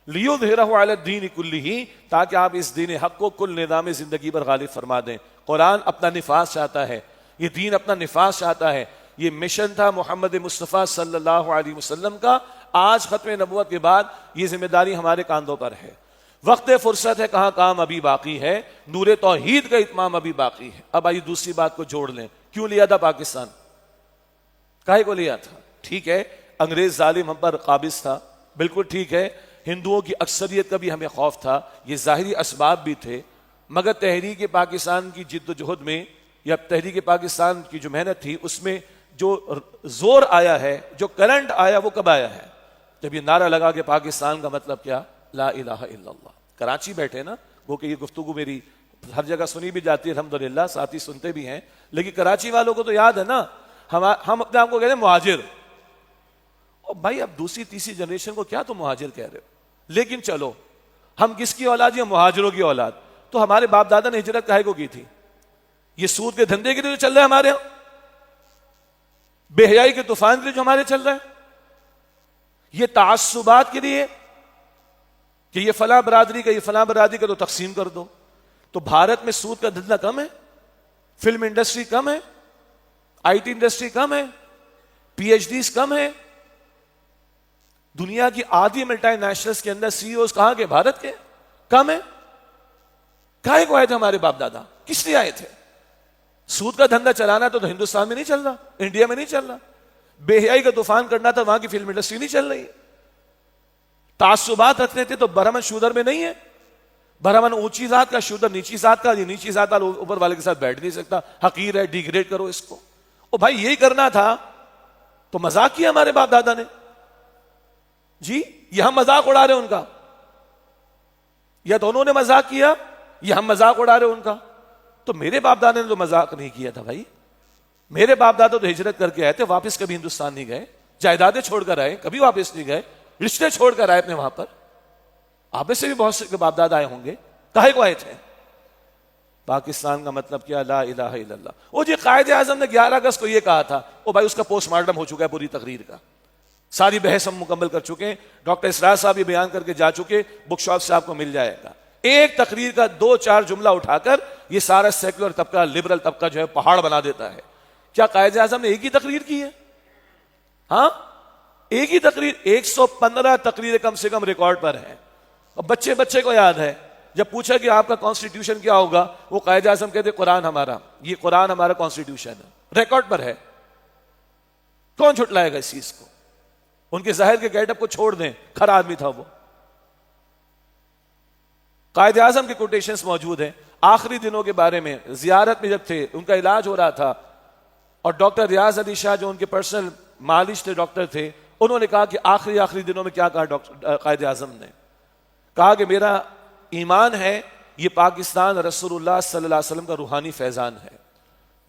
لیظہرہ علی الدین کلہ، تاکہ آپ اس دین حق کو کل نظام زندگی پر غالب فرما دیں. قرآن اپنا نفاذ چاہتا ہے، یہ دین اپنا نفاذ چاہتا ہے. یہ مشن تھا محمد مصطفیٰ صلی اللہ علیہ وسلم کا. آج ختم نبوت کے بعد یہ ذمہ داری ہمارے کاندھوں پر ہے. وقت فرصت ہے، کہاں کام ابھی باقی ہے، نور توحید کا اتمام ابھی باقی ہے. اب آئیے دوسری بات کو جوڑ لیں. کیوں لیا تھا پاکستان؟ کاہے کو لیا تھا؟ ٹھیک ہے انگریز ظالم ہم پر قابض تھا، بالکل ٹھیک ہے. ہندوؤں کی اکثریت کا بھی ہمیں خوف تھا، یہ ظاہری اسباب بھی تھے. مگر تحریک پاکستان کی جد و جہد میں یا تحریک پاکستان کی جو محنت تھی اس میں جو زور آیا ہے، جو کرنٹ آیا، وہ کب آیا ہے؟ جب یہ نعرہ لگا کہ پاکستان کا مطلب کیا؟ لا الہ الا اللہ. کراچی بیٹھے نا، وہ کہ یہ گفتگو میری ہر جگہ سنی بھی جاتی ہے الحمدللہ، ساتھی سنتے بھی ہیں، لیکن کراچی والوں کو تو یاد ہے نا، ہم اپنے آپ کو کہتے ہیں مہاجر. اور بھائی اب دوسری تیسری جنریشن کو کیا تم مہاجر کہہ رہے ہو؟ لیکن چلو ہم کس کی اولاد ہیں؟ مہاجروں کی اولاد. تو ہمارے باپ دادا نے ہجرت کاہے کو کی تھی؟ یہ سود کے دھندے کے لیے جو چل رہا ہے ہمارے یہاں، بے حیائی کے طوفان کے لیے جو ہمارے چل رہا ہے، یہ تعصبات کے لیے کہ یہ فلاں برادری کا، یہ فلاں برادری کا، تو تقسیم کر دو. تو بھارت میں سود کا دھندا کم ہے، فلم انڈسٹری کم ہے، آئی ٹی انڈسٹری کم ہے، پی ایچ ڈیز کم ہے. دنیا کی آدھی ملٹی نیشنلز کے اندر سی ای اوز کہاں کے؟ بھارت کے. کم ہے. کاہے کو آئے تھے ہمارے باپ دادا؟ کس لیے آئے تھے؟ سود کا دھندا چلانا تو ہندوستان میں نہیں چل رہا، انڈیا میں نہیں چل رہا. بے حیائی کا طوفان کرنا تھا، وہاں کی فلم انڈسٹری نہیں چل رہی. تعصبات رکھنے تھے تو برہمن شودر میں نہیں ہے. برہمن اونچی ذات کا، شودر نیچی ذات کا. یہ نیچی ذات والا اوپر والے کے ساتھ بیٹھ نہیں سکتا، حقیر ہے، ڈیگریڈ کرو اس کو. او بھائی یہی کرنا تھا تو مذاق کیا ہمارے باپ دادا نے. جی یہ ہم مذاق اڑا رہے ان کا، یا تو انہوں نے مذاق کیا یا ہم مذاق اڑا رہے ان کا. تو میرے باپ دادا نے تو مذاق نہیں کیا تھا بھائی. میرے باپ دادا تو ہجرت کر کے آئے تھے، واپس کبھی ہندوستان نہیں گئے. جائیدادیں چھوڑ کر آئے، کبھی واپس نہیں گئے. رشتے چھوڑ کر آئے اپنے وہاں پر. آپ میں سے بھی بہت سے باپ دادا آئے ہوں گے. کاہے کو آئے تھے؟ پاکستان کا مطلب کیا؟ لا الہ الا اللہ. وہ جی قائد اعظم نے 11 اگست کو یہ کہا تھا، وہ بھائی اس کا پوسٹ مارٹم ہو چکا ہے پوری تقریر کا، ساری بحث ہم مکمل کر چکے ہیں. ڈاکٹر اسرار صاحب یہ بیان کر کے جا چکے، بک شاپ سے آپ کو مل جائے گا. ایک تقریر کا 2-4 جملہ اٹھا کر یہ سارا سیکولر طبقہ، لبرل طبقہ جو ہے پہاڑ بنا دیتا ہے. کیا قائد اعظم نے ایک ہی تقریر کی ہے؟ ہاں ایک ہی تقریر. 115 تقریریں کم سے کم ریکارڈ پر ہیں. اور بچے کو یاد ہے جب پوچھا کہ آپ کا کانسٹیٹیوشن کیا ہوگا، وہ قائد اعظم کہتے قرآن ہمارا، یہ قرآن ہمارا کانسٹیٹیوشن ہے، ریکارڈ پر ہے. کون جھٹلائے گا اس چیز کو؟ ان کے ظاہر کے گیٹ اپ کو چھوڑ دیں، کھرا آدمی تھا وہ. قائد اعظم کے کوٹیشنز موجود ہیں. آخری دنوں کے بارے میں زیارت میں جب تھے، ان کا علاج ہو رہا تھا، اور ڈاکٹر ریاض علی شاہ جو ان کے پرسنل مالج تھے، ڈاکٹر تھے، انہوں نے کہا کہ آخری دنوں میں کیا کہا قائد اعظم نے؟ کہا کہ میرا ایمان ہے یہ پاکستان رسول اللہ صلی اللہ علیہ وسلم کا روحانی فیضان ہے.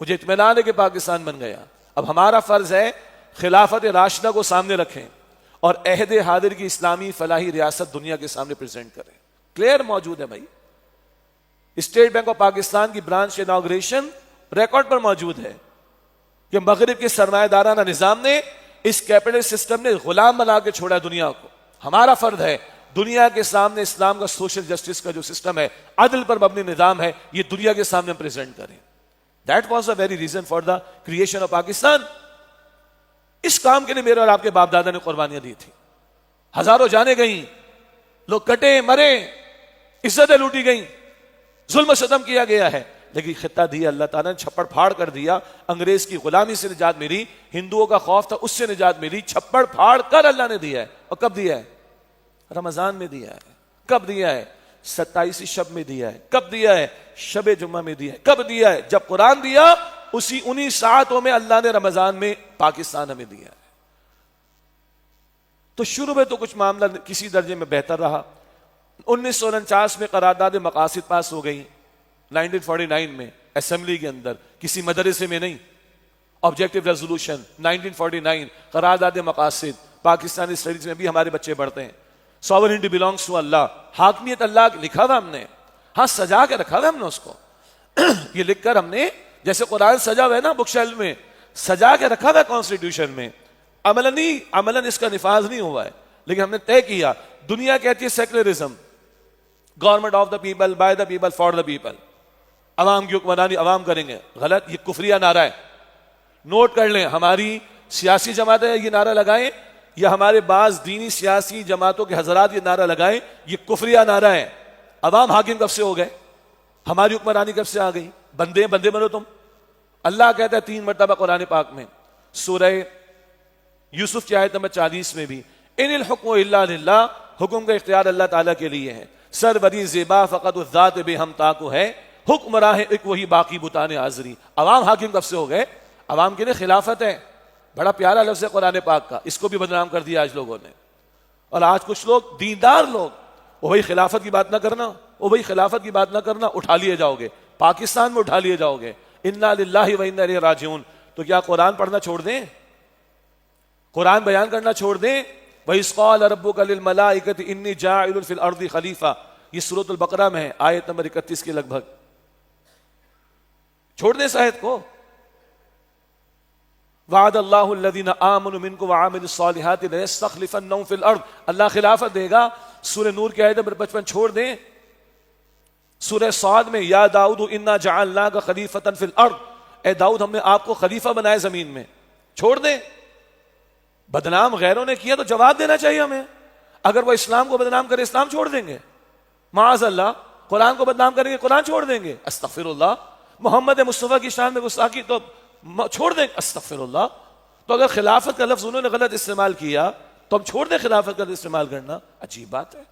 مجھے اطمینان ہے کہ پاکستان بن گیا. اب ہمارا فرض ہے خلافت راشدہ کو سامنے رکھیں اور عہد حاضر کی اسلامی فلاحی ریاست دنیا کے سامنے پریزنٹ کریں. کلیئر موجود ہے بھائی. اسٹیٹ بینک آف پاکستان کی برانچ اناگریشن ریکارڈ پر موجود ہے کہ مغرب کے سرمایہ دارانہ نظام نے، اس کیپٹل سسٹم نے غلام بنا کے چھوڑا دنیا کو. ہمارا فرض ہے دنیا کے سامنے اسلام کا سوشل جسٹس کا جو سسٹم ہے، عدل پر مبنی نظام ہے، یہ دنیا کے سامنے پریزنٹ کریں. That was a very reason for the creation of Pakistan. اس کام کے لیے میرے اور آپ کے باپ دادا نے قربانیاں دی تھی. ہزاروں جانیں گئیں، لوگ کٹے مرے، عزتیں لوٹی گئیں، ظلم و ستم کیا گیا ہے. لیکن خطہ دیا اللہ تعالیٰ نے, چھپڑ پھاڑ کر دیا. انگریز کی غلامی سے نجات ملی, ہندوؤں کا خوف تھا اس سے نجات ملی, چھپڑ پھاڑ کر اللہ نے دیا ہے. اور کب دیا ہے؟ رمضان میں دیا ہے. کب دیا ہے؟ 27 شب میں دیا ہے. کب دیا ہے؟ شب جمعہ میں دیا ہے. کب دیا ہے؟ جب قرآن دیا انہی ساعتوں میں اللہ نے رمضان میں پاکستان ہمیں دیا ہے. تو شروع میں تو کچھ معاملہ کسی درجے میں بہتر رہا. 1949 میں قرارداد مقاصد پاس ہو گئی, 1949 میں اسمبلی کے اندر, کسی مدرسے میں نہیں. آبجیکٹو ریزولوشن 1949 قرارداد مقاصد, پاکستانی اسٹڈیز میں بھی ہمارے بچے پڑھتے ہیں. سوورنٹی بلانگس ٹو اللہ, حاکمیت اللہ لکھا ہوا ہم نے, ہاں سجا کے رکھا ہوا ہم نے اس کو. یہ لکھ کر ہم نے, جیسے قرآن سجا ہوا ہے نا بک شیلف میں, سجا کے رکھا ہوا ہے کانسٹیٹیوشن میں. عملاً اس کا نفاذ نہیں ہوا ہے, لیکن ہم نے طے کیا. دنیا کہتی ہے secularism, government of the people, by the people, for the people, عوام کی حکمرانی عوام کریں گے. غلط, یہ کفریہ نعرہ ہے. نوٹ کر لیں, ہماری سیاسی جماعتیں یہ نعرہ لگائیں یا ہمارے بعض دینی سیاسی جماعتوں کے حضرات یہ نعرہ لگائیں, یہ کفریہ نعرہ ہے. عوام حاکم کب سے ہو گئے؟ ہماری حکمرانی کب سے آ گئی؟ بندے بنو تم. اللہ کہتا ہے 3 مرتبہ قرآن پاک میں, سورہ یوسف کی آیت نمبر 40 میں بھی, ان الحکم الا للہ, حکم کا اختیار اللہ تعالیٰ کے لیے ہے. سربری زیبا فقط الذات بے ہم تاکو ہے, حکم راہ ایک وہی باقی بتانے حاضری. عوام حاکم کب سے ہو گئے؟ عوام کے لیے خلافت ہے. بڑا پیارا لفظ ہے قرآن پاک کا, اس کو بھی بدنام کر دیا آج لوگوں نے. اور آج کچھ لوگ دیندار لوگ, وہ بھائی خلافت کی بات نہ کرنا, وہ بھائی خلافت کی بات نہ کرنا, اٹھا لیے جاؤ گے پاکستان میں, اٹھا لیے جاؤ گے. انا للہ و انا الیہ راجعون. تو کیا قرآن پڑھنا چھوڑ دیں؟ قرآن بیان کرنا چھوڑ دیں؟ وَإِذْ قَالَ رَبُّكَ لِلْمَلَائِكَةِ إِنِّي جَاعِلٌ فِي الْأَرْضِ خَلِيفَةً, یہ سورۃ البقرہ میں ہے, آیت نمبر 31 کے لگ بھگ. چھوڑ دیں اس آیت کو. وعد اللہ الذین آمنوا منکم وعملوا الصالحات لیستخلفنہم فی الارض, اللہ خلافت دے گا. سورہ نور کی آیت نمبر 55 چھوڑ دیں. سورہ صاد میں یا داؤد انا جعلناک خلیفۃ فی الارض, اے داؤد ہم نے آپ کو خلیفہ بنایا زمین میں, چھوڑ دیں. بدنام غیروں نے کیا تو جواب دینا چاہیے ہمیں. اگر وہ اسلام کو بدنام کرے اسلام چھوڑ دیں گے؟ معاذ اللہ. قرآن کو بدنام کریں گے قرآن چھوڑ دیں گے؟ استغفر اللہ. محمد مصطفیٰ کی شان میں گستاخی تو چھوڑ دیں گے؟ استغفر اللہ. تو اگر خلافت کا لفظ انہوں نے غلط استعمال کیا تو ہم چھوڑ دیں خلافت کا استعمال کرنا؟ عجیب بات ہے.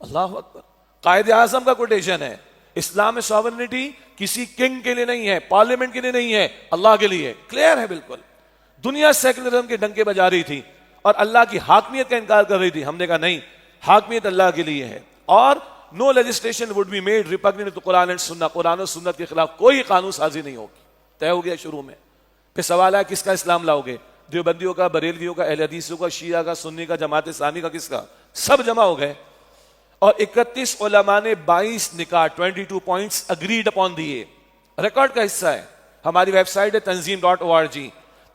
اللہ اکبر. قائد اعظم کا کوٹیشن ہے, اسلام میں سوورنٹی کسی کنگ کے لیے نہیں ہے, پارلیمنٹ کے لیے نہیں ہے, اللہ کے لیے. کلیئر ہے بالکل. دنیا سیکولرزم کے ڈنکے بجا رہی تھی اور اللہ کی حاکمیت کا انکار کر رہی تھی. ہم نے کہا نہیں, حاکمیت اللہ کے لیے ہے. اور no legislation would be made repugnant to Quran and Sunnah, قرآن و سنت کے خلاف کوئی قانون سازی نہیں ہوگی. طے ہو گیا شروع میں. پھر سوال ہے کس کا اسلام لاؤ گے؟ دیوبندیوں کا, بریلویوں کا, اہل حدیثوں کا, شیعہ کا, سنی کا, جماعت اسلامی کا, کس کا؟ سب جمع ہو گئے. اور 31 علماء نے 22 نکات 22 پوائنٹس اگریڈ اپون دیے. ریکارڈ کا حصہ ہے. ہماری ویب سائٹ ہے tanzeem.org,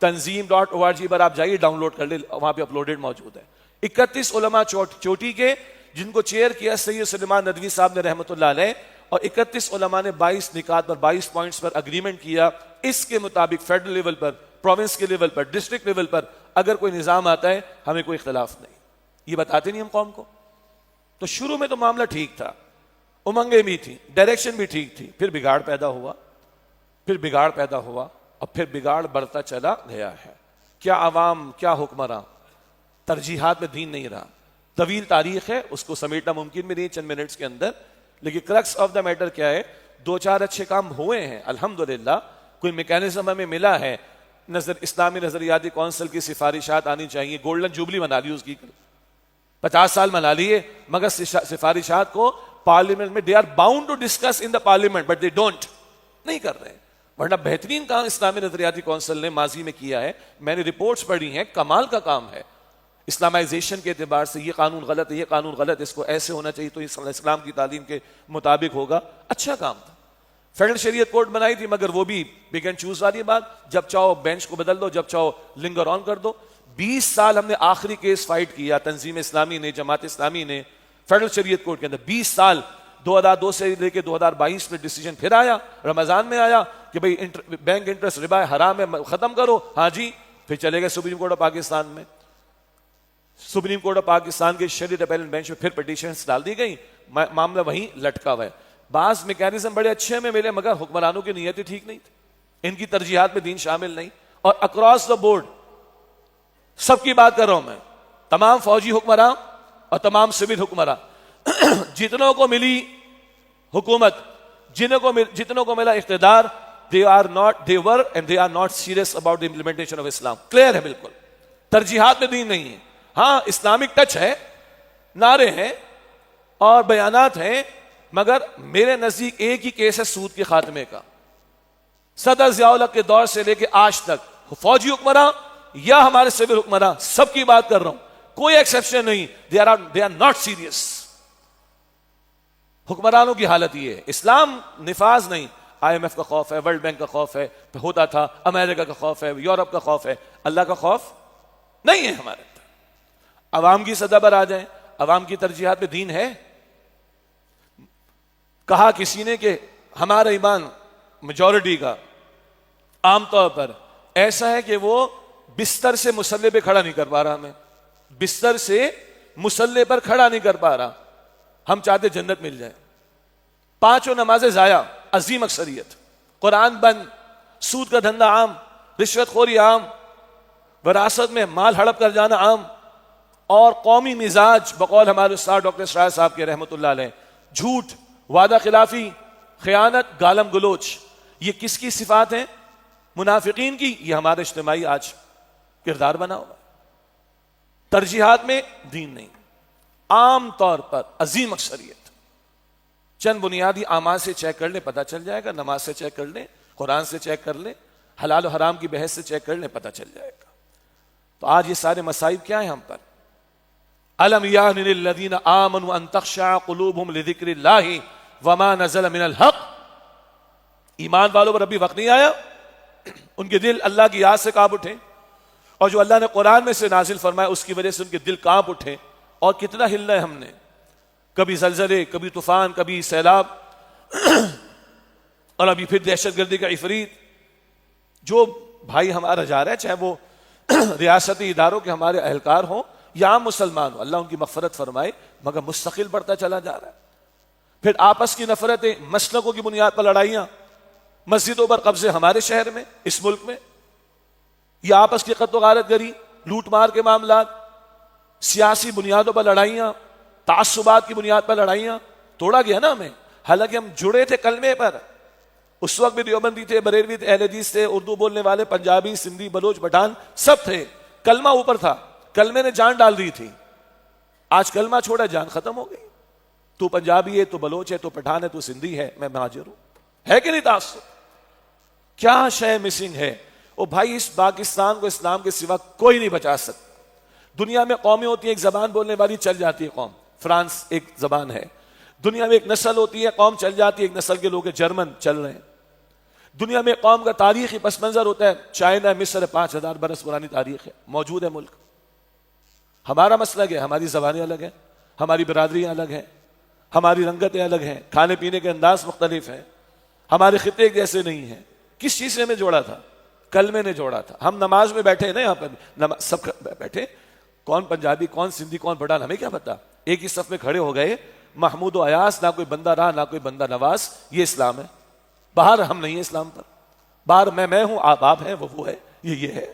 tanzeem.org پر آپ جائیے, ڈاؤن لوڈ کر لیں, وہاں پہ اپلوڈڈ موجود ہے. 31 علماء چوٹی کے جن کو چیئر کیا سید سلیمان ندوی صاحب نے رحمۃ اللہ علیہ, اور 31 علماء نے 22 نکات پر 22 پوائنٹس پر اگریمنٹ کیا. اس کے مطابق فیڈرل لیول پر, پروونس کے لیول پر, ڈسٹرکٹ لیول پر اگر کوئی نظام آتا ہے ہمیں کوئی اختلاف نہیں. یہ بتاتے نہیں ہم قوم کو. تو شروع میں تو معاملہ ٹھیک تھا, امنگیں بھی تھی, ڈائریکشن بھی ٹھیک تھی. پھر بگاڑ پیدا ہوا, اور پھر بگاڑ بڑھتا چلا گیا ہے. کیا عوام, کیا حکمراں, ترجیحات میں دین نہیں رہا. طویل تاریخ ہے, اس کو سمیٹنا ممکن بھی نہیں چند منٹس کے اندر. لیکن کرکس آف دا میٹر کیا ہے؟ 2-4 اچھے کام ہوئے ہیں الحمدللہ. کوئی میکینزم ہمیں ملا ہے. اسلامی نظریاتی کونسل کی سفارشات آنی چاہیے. گولڈن جوبلی منا لی, اس کی 50 سال منا لیے, مگر سفارشات کو پارلیمنٹ میں they are bound to discuss in the parliament, but they don't, نہیں کر رہے. ورنہ بہترین کام اسلامی نظریاتی کونسل نے ماضی میں کیا ہے. میں نے رپورٹس پڑھی ہیں, کمال کا کام ہے. اسلامائزیشن کے اعتبار سے یہ قانون غلط ہے, یہ قانون غلط ہے, اس کو ایسے ہونا چاہیے تو اسلام کی تعلیم کے مطابق ہوگا. اچھا کام تھا. فیڈرل شریعت کورٹ بنائی تھی, مگر وہ بھی پک اینڈ چوز والی بات, جب چاہو بینچ کو بدل دو, جب چاہو لنگر آن کر دو. 20 سال ہم نے آخری کیس فائٹ کیا, تنظیم اسلامی نے, جماعت اسلامی نے, فیڈرل شریعت کورٹ کے اندر 20 سال. 2002 سے لے کے 2022 میں ڈیسیجن پھر آیا, رمضان میں آیا کہ بھئی بینک انٹرسٹ ربا حرام ہے, ختم کرو. ہاں جی, پھر چلے گئے سپریم کورٹ آف پاکستان میں. سپریم کورٹ آف پاکستان کے شریعت اپیلنٹ بینچ میں پھر پٹیشنز ڈال دی گئی, معاملہ وہیں لٹکا ہوا ہے. بعض میکینزم بڑے اچھے میں ملے مگر حکمرانوں کی نیتیں ٹھیک نہیں تھی، ان کی ترجیحات میں دین شامل نہیں. اور اکراس دا بورڈ سب کی بات کر رہا ہوں میں، تمام فوجی حکمراں اور تمام سول حکمراں جتنوں کو ملی حکومت، جتنوں کو ملا اقتدار، they were and they are not serious about the implementation of Islam. Clear ہے بالکل، ترجیحات میں دین نہیں ہے. ہاں اسلامک ٹچ ہے، نعرے ہیں اور بیانات ہیں، مگر میرے نزدیک ایک ہی کیس ہے سود کے خاتمے کا. صدر ضیاء الحق کے دور سے لے کے آج تک فوجی حکمراں یا ہمارے سول حکمراں سب کی بات کر رہا ہوں، کوئی ایکسیپشن نہیں. they are not serious. حکمرانوں کی حالت یہ ہے. اسلام نفاذ نہیں. آئی ایم ایف کا خوف ہے، ورلڈ بینک کا خوف ہے، ہوتا تھا امریکہ کا خوف ہے، یورپ کا خوف ہے، اللہ کا خوف نہیں ہے ہمارے اندر. عوام کی سطح پر آ جائیں، عوام کی ترجیحات میں دین ہے. کہا کسی نے کہ ہمارا ایمان میجورٹی کا عام طور پر ایسا ہے کہ وہ بستر سے مصلے پہ کھڑا نہیں کر پا رہا. ہمیں بستر سے مصلے پر کھڑا نہیں کر پا رہا. ہم چاہتے جنت مل جائے. پانچوں نمازیں ضائع، عظیم اکثریت. قرآن بند، سود کا دھندا عام، رشوت خوری عام، وراثت میں مال ہڑپ کر جانا عام، اور قومی مزاج بقول ہمارے استاد ڈاکٹر اسرار صاحب کے رحمۃ اللہ علیہ، جھوٹ، وعدہ خلافی، خیانت، گالم گلوچ. یہ کس کی صفات ہیں؟ منافقین کی. یہ ہمارا اجتماعی آج کردار بنا ہوا. ترجیحات میں دین نہیں، عام طور پر عظیم اکثریت. چند بنیادی اعمال سے چیک کر لیں، پتہ چل جائے گا. نماز سے چیک کر لیں، قرآن سے چیک کر لیں، حلال و حرام کی بحث سے چیک کر لیں، پتہ چل جائے گا. تو آج یہ سارے مصائب کیا ہیں ہم پر؟ الم یعن للذین آمنوا ان تخشع قلوبہم لذکر اللہ وما نزل من الحق. ایمان والوں پر ابھی وقت نہیں آیا ان کے دل اللہ کی یاد سے کانپ اٹھے، اور جو اللہ نے قرآن میں سے نازل فرمایا اس کی وجہ سے ان کے دل کانپ اٹھے. اور کتنا ہلنا ہے ہم نے، کبھی زلزلے، کبھی طوفان، کبھی سیلاب، اور ابھی پھر دہشت گردی کا عفریت. جو بھائی ہمارا جا رہا ہے، چاہے وہ ریاستی اداروں کے ہمارے اہلکار ہوں یا عام مسلمان ہوں، اللہ ان کی مغفرت فرمائے، مگر مستقل بڑھتا چلا جا رہا ہے. پھر آپس کی نفرتیں، مسلکوں کی بنیاد پر لڑائیاں، مسجدوں پر قبضے ہمارے شہر میں، اس ملک میں، یا آپس کی قتل و غارت گری، لوٹ مار کے معاملات، سیاسی بنیادوں پر لڑائیاں، تعصبات کی بنیاد پر لڑائیاں. توڑا گیا نا ہمیں، حالانکہ ہم جڑے تھے کلمے پر. اس وقت بھی دیوبندی تھے، بریلوی تھے، اہل حدیث تھے، اردو بولنے والے، پنجابی، سندھی، بلوچ، پٹھان، سب تھے. کلمہ اوپر تھا، کلمے نے جان ڈال دی تھی. آج کلمہ چھوڑا، جان ختم ہو گئی. تو پنجابی ہے، تو بلوچ ہے، تو پٹھان ہے، تو سندھی ہے، میں مہاجر ہوں. ہے کہ نہیں تعصب؟ کیا شے مسنگ ہے؟ او بھائی، اس پاکستان کو اسلام کے سوا کوئی نہیں بچا سکتا. دنیا میں قومیں ہوتی ہیں، ایک زبان بولنے والی چل جاتی ہے قوم. فرانس ایک زبان ہے. دنیا میں ایک نسل ہوتی ہے، قوم چل جاتی ہے، ایک نسل کے لوگ جرمن چل رہے ہیں. دنیا میں قوم کا تاریخی پس منظر ہوتا ہے. چائنا، مصر 5000 برس پرانی تاریخ ہے، موجود ہے ملک. ہمارا مسئلہ کیا ہے؟ ہماری زبانیں الگ ہیں، ہماری برادریاں الگ ہیں، ہماری رنگتیں الگ ہیں، کھانے پینے کے انداز مختلف ہیں، ہمارے خطے ایک جیسے نہیں ہیں. کس چیز نے ہمیں جوڑا تھا؟ کلمے نے جوڑا تھا. ہم نماز میں بیٹھے نا، یہاں پر سب بیٹھے، کون پنجابی، کون سندھی، کون پٹھان، ہمیں کیا پتا. ایک ہی صف میں کھڑے ہو گئے، محمود و ایاز، نہ کوئی بندہ رہا، نہ کوئی بندہ نواز. یہ اسلام ہے. باہر ہم نہیں ہیں اسلام پر. باہر میں ہوں، آپ ہیں، وہ ہے، یہ ہے.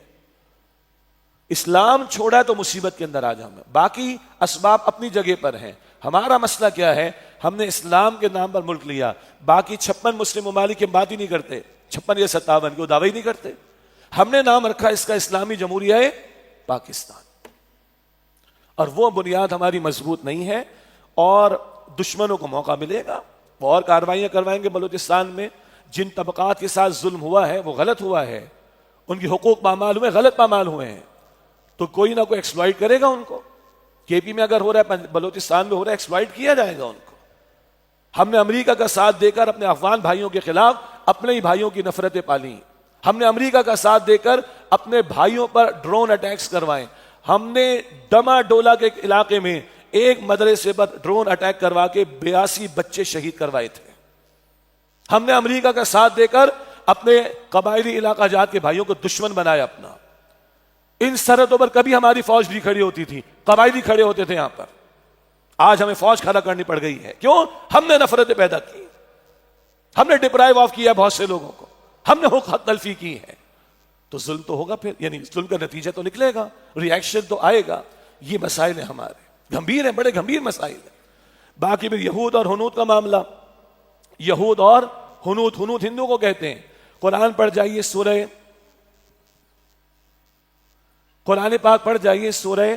اسلام چھوڑا ہے تو مصیبت کے اندر آ جاؤں میں. باقی اسباب اپنی جگہ پر ہیں. ہمارا مسئلہ کیا ہے؟ ہم نے اسلام کے نام پر ملک لیا. باقی 56 مسلم ممالک کی بات ہی نہیں کرتے، 56 یا 57 کی دعوی نہیں کرتے. ہم نے نام رکھا اس کا اسلامی جمہوریہ پاکستان. اور وہ بنیاد ہماری مضبوط نہیں ہے، اور دشمنوں کو موقع ملے گا، وہ اور کارروائیاں کروائیں گے. بلوچستان میں جن طبقات کے ساتھ ظلم ہوا ہے وہ غلط ہوا ہے، ان کی حقوق پامال ہوئے، غلط پامال ہوئے ہیں. تو کوئی نہ کوئی ایکسپلائٹ کرے گا ان کو. کے پی میں اگر ہو رہا ہے، بلوچستان میں ہو رہا ہے، ایکسپلائٹ کیا جائے گا ان کو. ہم نے امریکہ کا ساتھ دے کر اپنے افغان بھائیوں کے خلاف اپنے ہی بھائیوں کی نفرتیں پالی. ہم نے امریکہ کا ساتھ دے کر اپنے بھائیوں پر ڈرون اٹیکس کروائے. ہم نے ڈما ڈولا کے علاقے میں ایک مدرسے پر ڈرون اٹیک کروا کے 82 بچے شہید کروائے تھے. ہم نے امریکہ کا ساتھ دے کر اپنے قبائلی علاقہ جات کے بھائیوں کو دشمن بنایا اپنا. ان سرحدوں پر کبھی ہماری فوج نہیں کھڑی ہوتی تھی، قبائلی کھڑے ہوتے تھے یہاں پر. آج ہمیں فوج کھڑا کرنی پڑ گئی ہے. کیوں؟ ہم نے نفرتیں پیدا کی. ہم نے ڈپرائیو آف کیا بہت سے لوگوں کو, ہم نے حقوق تلفی کی ہے, تو ظلم تو ہوگا پھر, یعنی ظلم کا نتیجہ تو نکلے گا, ریئیکشن تو آئے گا. یہ مسائل ہیں ہمارے, گمبھیر ہیں, بڑے گمبھیر مسائل ہیں. باقی پھر یہود اور ہنود کا معاملہ, یہود اور ہنود, ہنود ہندو کو کہتے ہیں. قرآن پڑھ جائیے سورہ, قرآن پاک پڑھ جائیے سورہ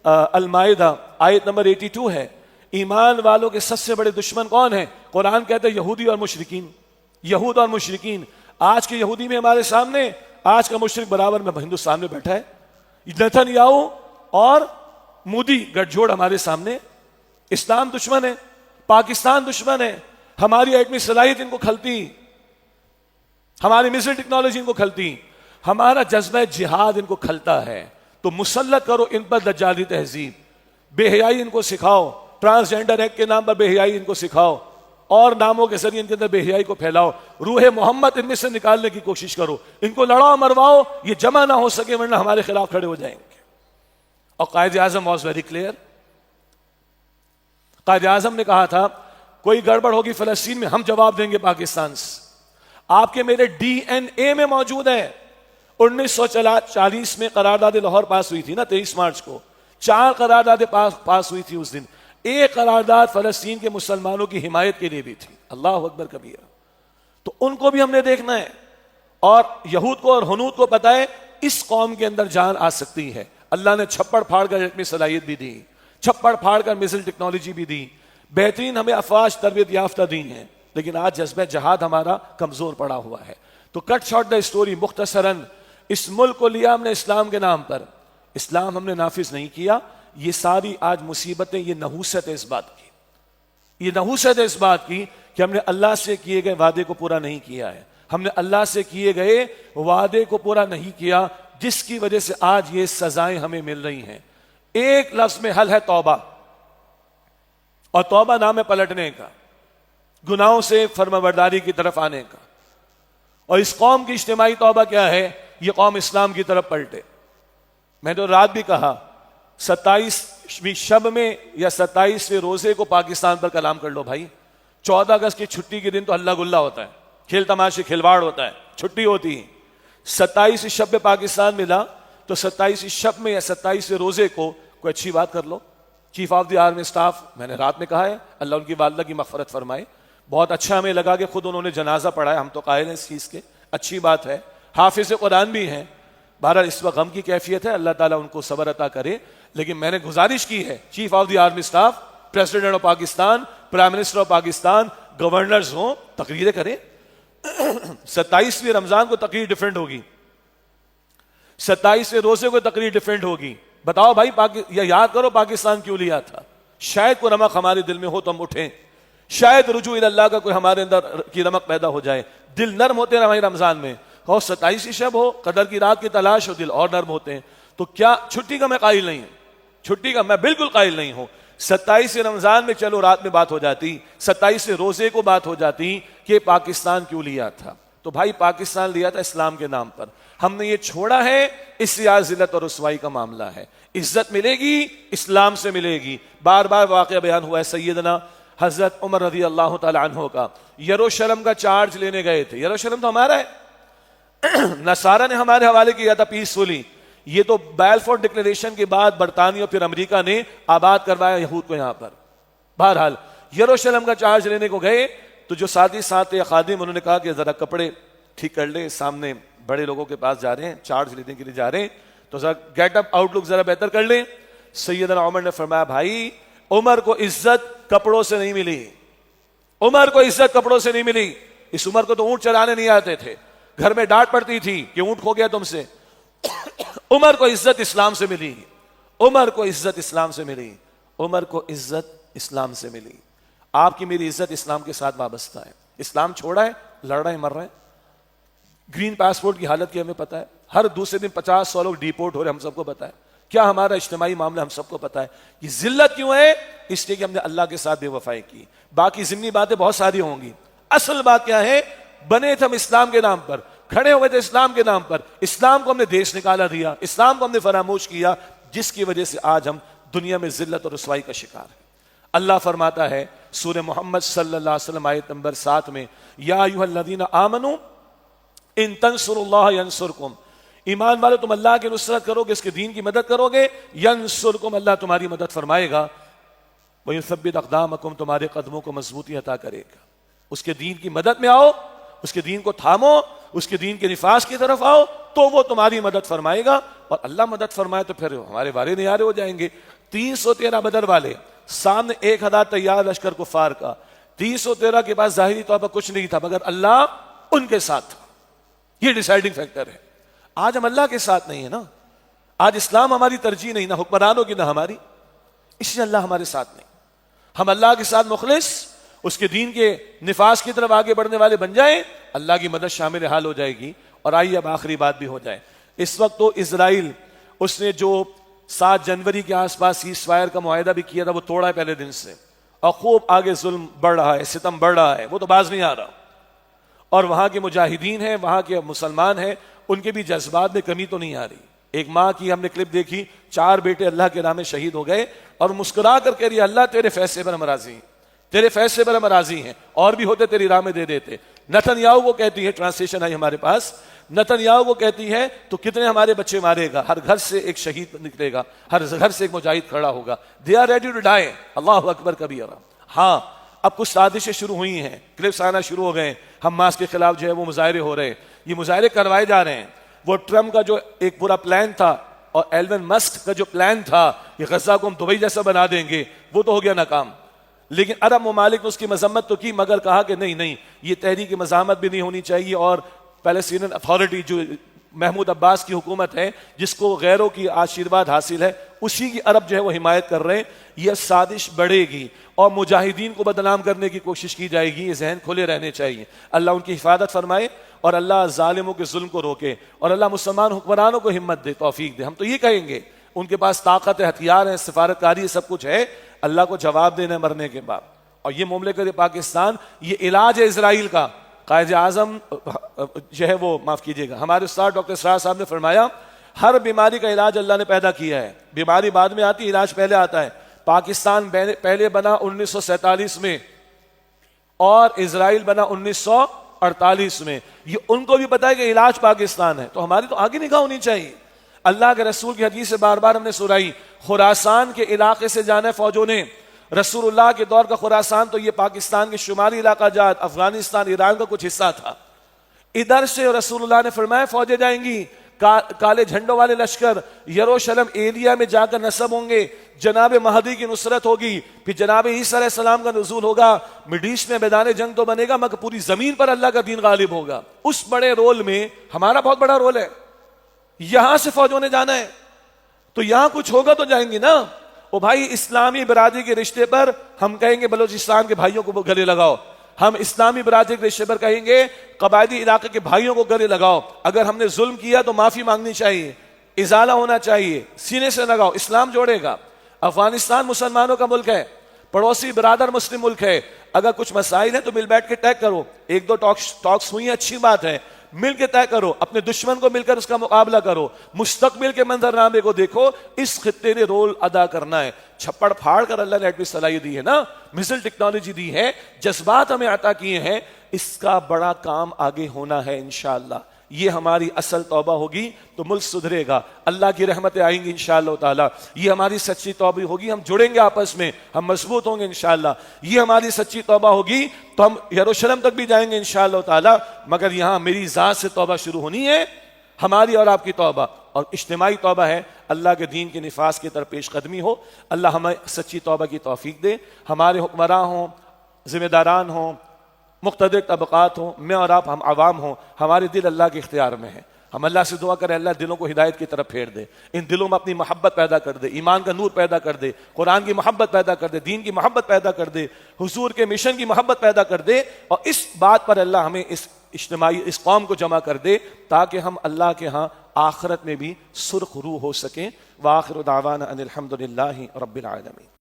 المائدہ آیت نمبر 82 ہے. ایمان والوں کے سب سے بڑے دشمن کون ہیں؟ قرآن کہتے ہیں یہودی اور مشرکین, یہود اور مشرکین. آج کے یہودی میں ہمارے سامنے, آج کا مشرک برابر میں ہندوستان میں بیٹھا ہے. نتن یاہو اور مودی گٹھ جوڑ ہمارے سامنے. اسلام دشمن ہے, پاکستان دشمن ہے, ہماری ایٹمی صلاحیت ان کو کھلتی, ہماری میزائل ٹیکنالوجی ان کو کھلتی, ہمارا جذبہ جہاد ان کو کھلتا ہے. تو مسلط کرو ان پر دجالی تہذیب, بے حیائی ان کو سکھاؤ, ٹرانسجینڈر ایکٹ کے نام پر بے حیائی ان کو سکھاؤ, اور ناموں کے ذریعے ان کے اندر بے حیائی کو پھیلاؤ. روح محمد ان میں سے نکالنے کی کوشش کرو, ان کو لڑاؤ مرواؤ, یہ جمع نہ ہو سکے ورنہ ہمارے خلاف کھڑے ہو جائیں گے. اور Quaid Azam was very clear. Quaid Azam نے کہا تھا کوئی گڑبڑ ہوگی فلسطین میں, ہم جواب دیں گے پاکستان سے. آپ کے میرے ڈی این اے میں موجود ہے. 1940 میں قرارداد لاہور پاس ہوئی تھی نا, 23 مارچ کو 4 قراردادیں پاس ہوئی تھی اس دن. ایک قرارداد فلسطین کے مسلمانوں کی حمایت کے لیے بھی تھی. اللہ اکبر کبیرہ. تو ان کو بھی ہم نے دیکھنا ہے, اور یہود کو اور ہنود کو پتہ ہے اس قوم کے اندر جان آ سکتی ہے. اللہ نے چھپڑ پھاڑ کر ایٹمی صلاحیت بھی دی, چھپڑ پھاڑ کر میزائل ٹیکنالوجی بھی دی, بہترین ہمیں افواج تربیت یافتہ دی ہیں, لیکن آج جذبہ جہاد ہمارا کمزور پڑا ہوا ہے. تو کٹ شارٹ دا اسٹوری, مختصراً اس ملک کو لیا ہم نے اسلام کے نام پر, اسلام ہم نے نافذ نہیں کیا. یہ ساری آج مصیبتیں, یہ نحوست ہے اس بات کی, یہ نحوست ہے اس بات کی کہ ہم نے اللہ سے کیے گئے وعدے کو پورا نہیں کیا ہے, ہم نے اللہ سے کیے گئے وعدے کو پورا نہیں کیا, جس کی وجہ سے آج یہ سزائیں ہمیں مل رہی ہیں. ایک لفظ میں حل ہے توبہ, اور توبہ نام ہے پلٹنے کا, گناہوں سے فرمانبرداری کی طرف آنے کا. اور اس قوم کی اجتماعی توبہ کیا ہے؟ یہ قوم اسلام کی طرف پلٹے. میں تو رات بھی کہا 27ویں شب میں یا 27ویں روزے کو پاکستان پر کلام کر لو بھائی. 14 اگست کی چھٹی کے دن تو اللہ گلا ہوتا ہے, کھیل تماشے کھلواڑ ہوتا ہے, چھٹی ہوتی ہے. 27ویں شب میں پاکستان ملا تو 27ویں شب میں یا 27ویں روزے کو کوئی اچھی بات کر لو. Chief of the army staff, میں نے رات میں کہا ہے, اللہ ان کی والدہ کی مغفرت فرمائے, بہت اچھا ہمیں لگا کہ خود انہوں نے جنازہ پڑھایا, ہم تو قائل ہیں اس چیز کے, اچھی بات ہے. حافظ قرآن بھی ہیں. بہرحال اس وقت غم کی کیفیت ہے, اللہ تعالیٰ ان کو صبر عطا کرے. لیکن میں نے گزارش کی ہے chief of the army staff, president of Pakistan, prime minister of Pakistan, governors ہوں, تقریریں کریں. 27ویں رمضان کو تقریر ڈیفرنٹ ہوگی, 27ویں روزے کو تقریر ڈیفرنٹ ہوگی. بتاؤ بھائی, یاد کرو پاکستان کیوں لیا تھا. شاید کوئی رمق ہمارے دل میں ہو تو ہم اٹھیں, شاید رجوع اللہ کا کوئی ہمارے اندر کی رمق پیدا ہو جائے. دل نرم ہوتے ہیں ہمارے رمضان میں, اور 27ویں شب ہو, قدر کی رات کی تلاش ہو, دل اور نرم ہوتے ہیں. تو کیا چھٹی کا میں قائل نہیں ہوں, چھٹی کا میں بالکل قائل نہیں ہوں. 27ویں رمضان میں چلو رات میں بات ہو جاتی, 27ویں روزے کو بات ہو جاتی کہ پاکستان کیوں لیا تھا. تو بھائی پاکستان لیا تھا اسلام کے نام پر, ہم نے یہ چھوڑا ہے, اس سے آج ذلت اور رسوائی کا معاملہ ہے. عزت ملے گی اسلام سے ملے گی. بار بار واقعہ بیان ہوا ہے سیدنا حضرت عمر رضی اللہ تعالی عنہ کا. یروشلم کا چارج لینے گئے تھے, یروشلم تو ہمارا ہے, نصارہ نے ہمارے حوالے کیا تھا پیسفلی. یہ تو بیلفورٹ ڈکلیریشن کے بعد برطانیہ اور پھر امریکہ نے آباد کروایا یہود کو یہاں پر. بہرحال یروشلم کا چارج لینے کو گئے تو جو ساتھی ساتھ خادم, انہوں نے کہا کہ ذرا کپڑے ٹھیک کر لیں, سامنے بڑے لوگوں کے پاس جا رہے ہیں, چارج لینے کے لیے جا رہے ہیں, تو ذرا گیٹ اپ آؤٹ لک ذرا بہتر کر لیں. سیدنا عمر نے فرمایا بھائی عمر کو عزت کپڑوں سے نہیں ملی, عمر کو عزت کپڑوں سے نہیں ملی. اس عمر کو تو اونٹ چلانے نہیں آتے تھے, گھر میں ڈانٹ پڑتی تھی کہ اونٹ کھو گیا تم سے. عمر کو عزت اسلام سے ملی, عمر کو عزت اسلام سے ملی, عمر کو عزت اسلام سے ملی. آپ کی میری عزت اسلام کے ساتھ وابستہ ہے. اسلام چھوڑا ہے, لڑ رہے ہیں, مر رہے ہیں. گرین پاسپورٹ کی حالت کی ہمیں پتا ہے, ہر دوسرے دن 50-100 لوگ ڈیپورٹ ہو رہے ہیں, ہم سب کو پتا ہے. کیا ہمارا اجتماعی معاملہ ہم سب کو پتا ہے. یہ ذلت کیوں ہے؟ اس لیے کہ ہم نے اللہ کے ساتھ بے وفائی کی. باقی ضمنی باتیں بہت ساری ہوں گی, اصل بات کیا ہے؟ بنے تھے ہم اسلام کے نام پر, کھڑے ہوئے تھے اسلام کے نام پر. اسلام کو ہم نے دیش نکالا دیا, اسلام کو ہم نے فراموش کیا, جس کی وجہ سے آج ہم دنیا میں ذلت اور رسوائی کا شکار ہیں. اللہ فرماتا ہے سورہ محمد صلی اللہ علیہ وسلم آیت نمبر 7 میں، یا ایھا الذین آمنوا ان تنصروا اللہ ینصرکم، ایمان والو تم اللہ کی نصرت کرو گے، اس کے دین کی مدد کرو گے، ینصرکم، اللہ تمہاری مدد فرمائے گا، وَيُثَبِّتْ أَقْدَامَكُمْ، تمہارے قدموں کو مضبوطی عطا کرے گا۔ اس کے دین کی مدد میں آؤ، اس کے دین کو تھامو، اس کے دین کے نفاذ کی طرف آؤ تو وہ تمہاری مدد فرمائے گا، اور اللہ مدد فرمائے تو پھر ہمارے وارے نیارے ہو جائیں گے۔ 313 بدر والے، سامنے 1000 تیار لشکر کفار کا، 313 کے پاس ظاہری طور پر کچھ نہیں تھا مگر اللہ ان کے ساتھ تھا۔ یہ ڈیسائیڈنگ فیکٹر ہے۔ آج ہم اللہ کے ساتھ نہیں ہیں نا، آج اسلام ہماری ترجیح نہیں، نہ حکمرانوں کی نہ ہماری، اس لیے اللہ ہمارے ساتھ نہیں۔ ہم اللہ کے ساتھ مخلص، اس کے دین کے نفاذ کی طرف آگے بڑھنے والے بن جائیں، اللہ کی مدد شامل حال ہو جائے گی۔ اور آئیے اب آخری بات بھی ہو جائے۔ اس وقت تو اسرائیل، اس نے جو 7 جنوری کے آس پاس سیز فائر کا معاہدہ بھی کیا تھا وہ توڑا ہے پہلے دن سے، اور خوب آگے ظلم بڑھ رہا ہے، ستم بڑھ رہا ہے، وہ تو باز نہیں آ رہا۔ اور وہاں کے مجاہدین ہیں، وہاں کے مسلمان ہیں، ان کے بھی جذبات میں کمی تو نہیں آ رہی۔ ایک ماں کی ہم نے کلپ دیکھی، 4 بیٹے اللہ کے راہ میں شہید ہو گئے اور مسکرا کر کہہ رہی ہے اللہ تیرے فیصلے پر ہم راضی ہیں، تیرے فیصلے پر ہم راضی ہیں، اور بھی ہوتے تیری راہ میں دے دیتے۔ نتن یاہو وہ کہتی ہے، ٹرانسلیشن آئی ہمارے پاس، نتن یاہو وہ کہتی ہے تو کتنے ہمارے بچے مارے گا، ہر گھر سے ایک شہید نکلے گا، ہر گھر سے ایک مجاہد کھڑا ہوگا، they are ready to die, اللہ اکبر کبیرہ۔ ہاں اب کچھ سازشیں شروع ہوئی ہیں، کلپس آنا شروع ہو گئے ہیں، حماس کے خلاف جو ہے وہ مظاہرے ہو رہے ہیں، یہ مظاہرے کروائے جا رہے ہیں۔ وہ ٹرمپ کا جو ایک پورا پلان تھا اور ایلون مسک کا جو پلان تھا کہ غزہ کو ہم دبئی جیسا بنا دیں گے، وہ تو ہو گیا ناکام۔ لیکن عرب ممالک نے اس کی مذمت تو کی مگر کہا کہ نہیں، یہ تحریک مزاحمت بھی نہیں ہونی چاہیے، اور پیلسٹینین اتھارٹی جو محمود عباس کی حکومت ہے جس کو غیروں کی آشیرواد حاصل ہے، اسی کی عرب جو ہے وہ حمایت کر رہے ہیں۔ یہ سازش بڑھے گی اور مجاہدین کو بدنام کرنے کی کوشش کی جائے گی، یہ ذہن کھلے رہنے چاہیے۔ اللہ ان کی حفاظت فرمائے اور اللہ ظالموں کے ظلم کو روکے، اور اللہ مسلمان حکمرانوں کو ہمت دے، توفیق دے۔ ہم تو یہ کہیں گے ان کے پاس طاقت ہے، ہتھیار ہیں، سفارتکاری ہے، سب کچھ ہے، اللہ کو جواب دینا مرنے کے بعد۔ اور یہ مملکت پاکستان، یہ علاج ہے اسرائیل کا۔ قائد اعظم جو ہے وہ، معاف کیجیے گا، ہمارے استاد ڈاکٹر سراج صاحب نے فرمایا ہر بیماری کا علاج اللہ نے پیدا کیا ہے، بیماری بعد میں آتی، علاج پہلے آتا ہے۔ پاکستان پہلے بنا 1947 میں اور اسرائیل بنا 1948 میں، یہ ان کو بھی پتا ہے کہ علاج پاکستان ہے، تو ہماری تو آگے نگاہ ہونی چاہیے۔ اللہ کے رسول کی حدیث سے بار بار ہم نے سنائی، خراسان کے علاقے سے جانا ہے فوجوں نے، رسول اللہ کے دور کا خراسان تو یہ پاکستان کے شمالی علاقہ جات، افغانستان، ایران کا کچھ حصہ تھا۔ ادھر سے رسول اللہ نے فرمایا فوجیں جائیں گی، کالے جھنڈوں والے لشکر یروشلم ایریا میں جا کر نصب ہوں گے، جناب مہدی کی نصرت ہوگی، پھر جناب عیسیٰ علیہ السلام کا نزول ہوگا، مڈل ایسٹ میں میدان جنگ تو بنے گا مگر پوری زمین پر اللہ کا دین غالب ہوگا۔ اس بڑے رول میں ہمارا بہت بڑا رول ہے، یہاں سے فوجوں نے جانا ہے، تو یہاں کچھ ہوگا تو جائیں گی نا۔ وہ بھائی اسلامی برادری کے رشتے پر ہم کہیں گے بلوچستان کے بھائیوں کو گلے لگاؤ، ہم اسلامی برادری کے رشتے پر کہیں گے قبائلی علاقے کے بھائیوں کو گلے لگاؤ، اگر ہم نے ظلم کیا تو معافی مانگنی چاہیے، ازالہ ہونا چاہیے، سینے سے لگاؤ، اسلام جوڑے گا۔ افغانستان مسلمانوں کا ملک ہے، پڑوسی برادر مسلم ملک ہے، اگر کچھ مسائل ہیں تو مل بیٹھ کے طے کرو، 1-2 ٹاکس ہوئی ہیں، اچھی بات ہے، مل کے طے کرو، اپنے دشمن کو مل کر اس کا مقابلہ کرو، مستقبل کے منظرنامے کو دیکھو، اس خطے نے رول ادا کرنا ہے۔ چھپڑ پھاڑ کر اللہ نے ایٹمی صلاحیت دی ہے نا، میزائل ٹیکنالوجی دی ہے، جذبات ہمیں عطا کیے ہیں، اس کا بڑا کام آگے ہونا ہے انشاءاللہ۔ یہ ہماری اصل توبہ ہوگی تو ملک سدھرے گا، اللہ کی رحمتیں آئیں گی انشاءاللہ تعالی۔ یہ ہماری سچی توبہ ہوگی، ہم جڑیں گے آپس میں، ہم مضبوط ہوں گے انشاءاللہ۔ یہ ہماری سچی توبہ ہوگی تو ہم یروشلم تک بھی جائیں گے انشاءاللہ تعالی، مگر یہاں میری ذات سے توبہ شروع ہونی ہے، ہماری اور آپ کی توبہ، اور اجتماعی توبہ ہے، اللہ کے دین کے نفاذ کی طرف پیش قدمی ہو۔ اللہ ہمیں سچی توبہ کی توفیق دے، ہمارے حکمراں ہوں، ذمہ داران ہوں، مقتدر طبقات ہوں، میں اور آپ ہم عوام ہوں، ہمارے دل اللہ کے اختیار میں ہیں۔ ہم اللہ سے دعا کریں اللہ دلوں کو ہدایت کی طرف پھیر دے، ان دلوں میں اپنی محبت پیدا کر دے، ایمان کا نور پیدا کر دے، قرآن کی محبت پیدا کر دے، دین کی محبت پیدا کر دے، حضور کے مشن کی محبت پیدا کر دے، اور اس بات پر اللہ ہمیں اس اجتماعی اس قوم کو جمع کر دے تاکہ ہم اللہ کے ہاں آخرت میں بھی سرخ روح ہو سکیں۔ وآخر دعوانا ان الحمد للہ رب العالمین۔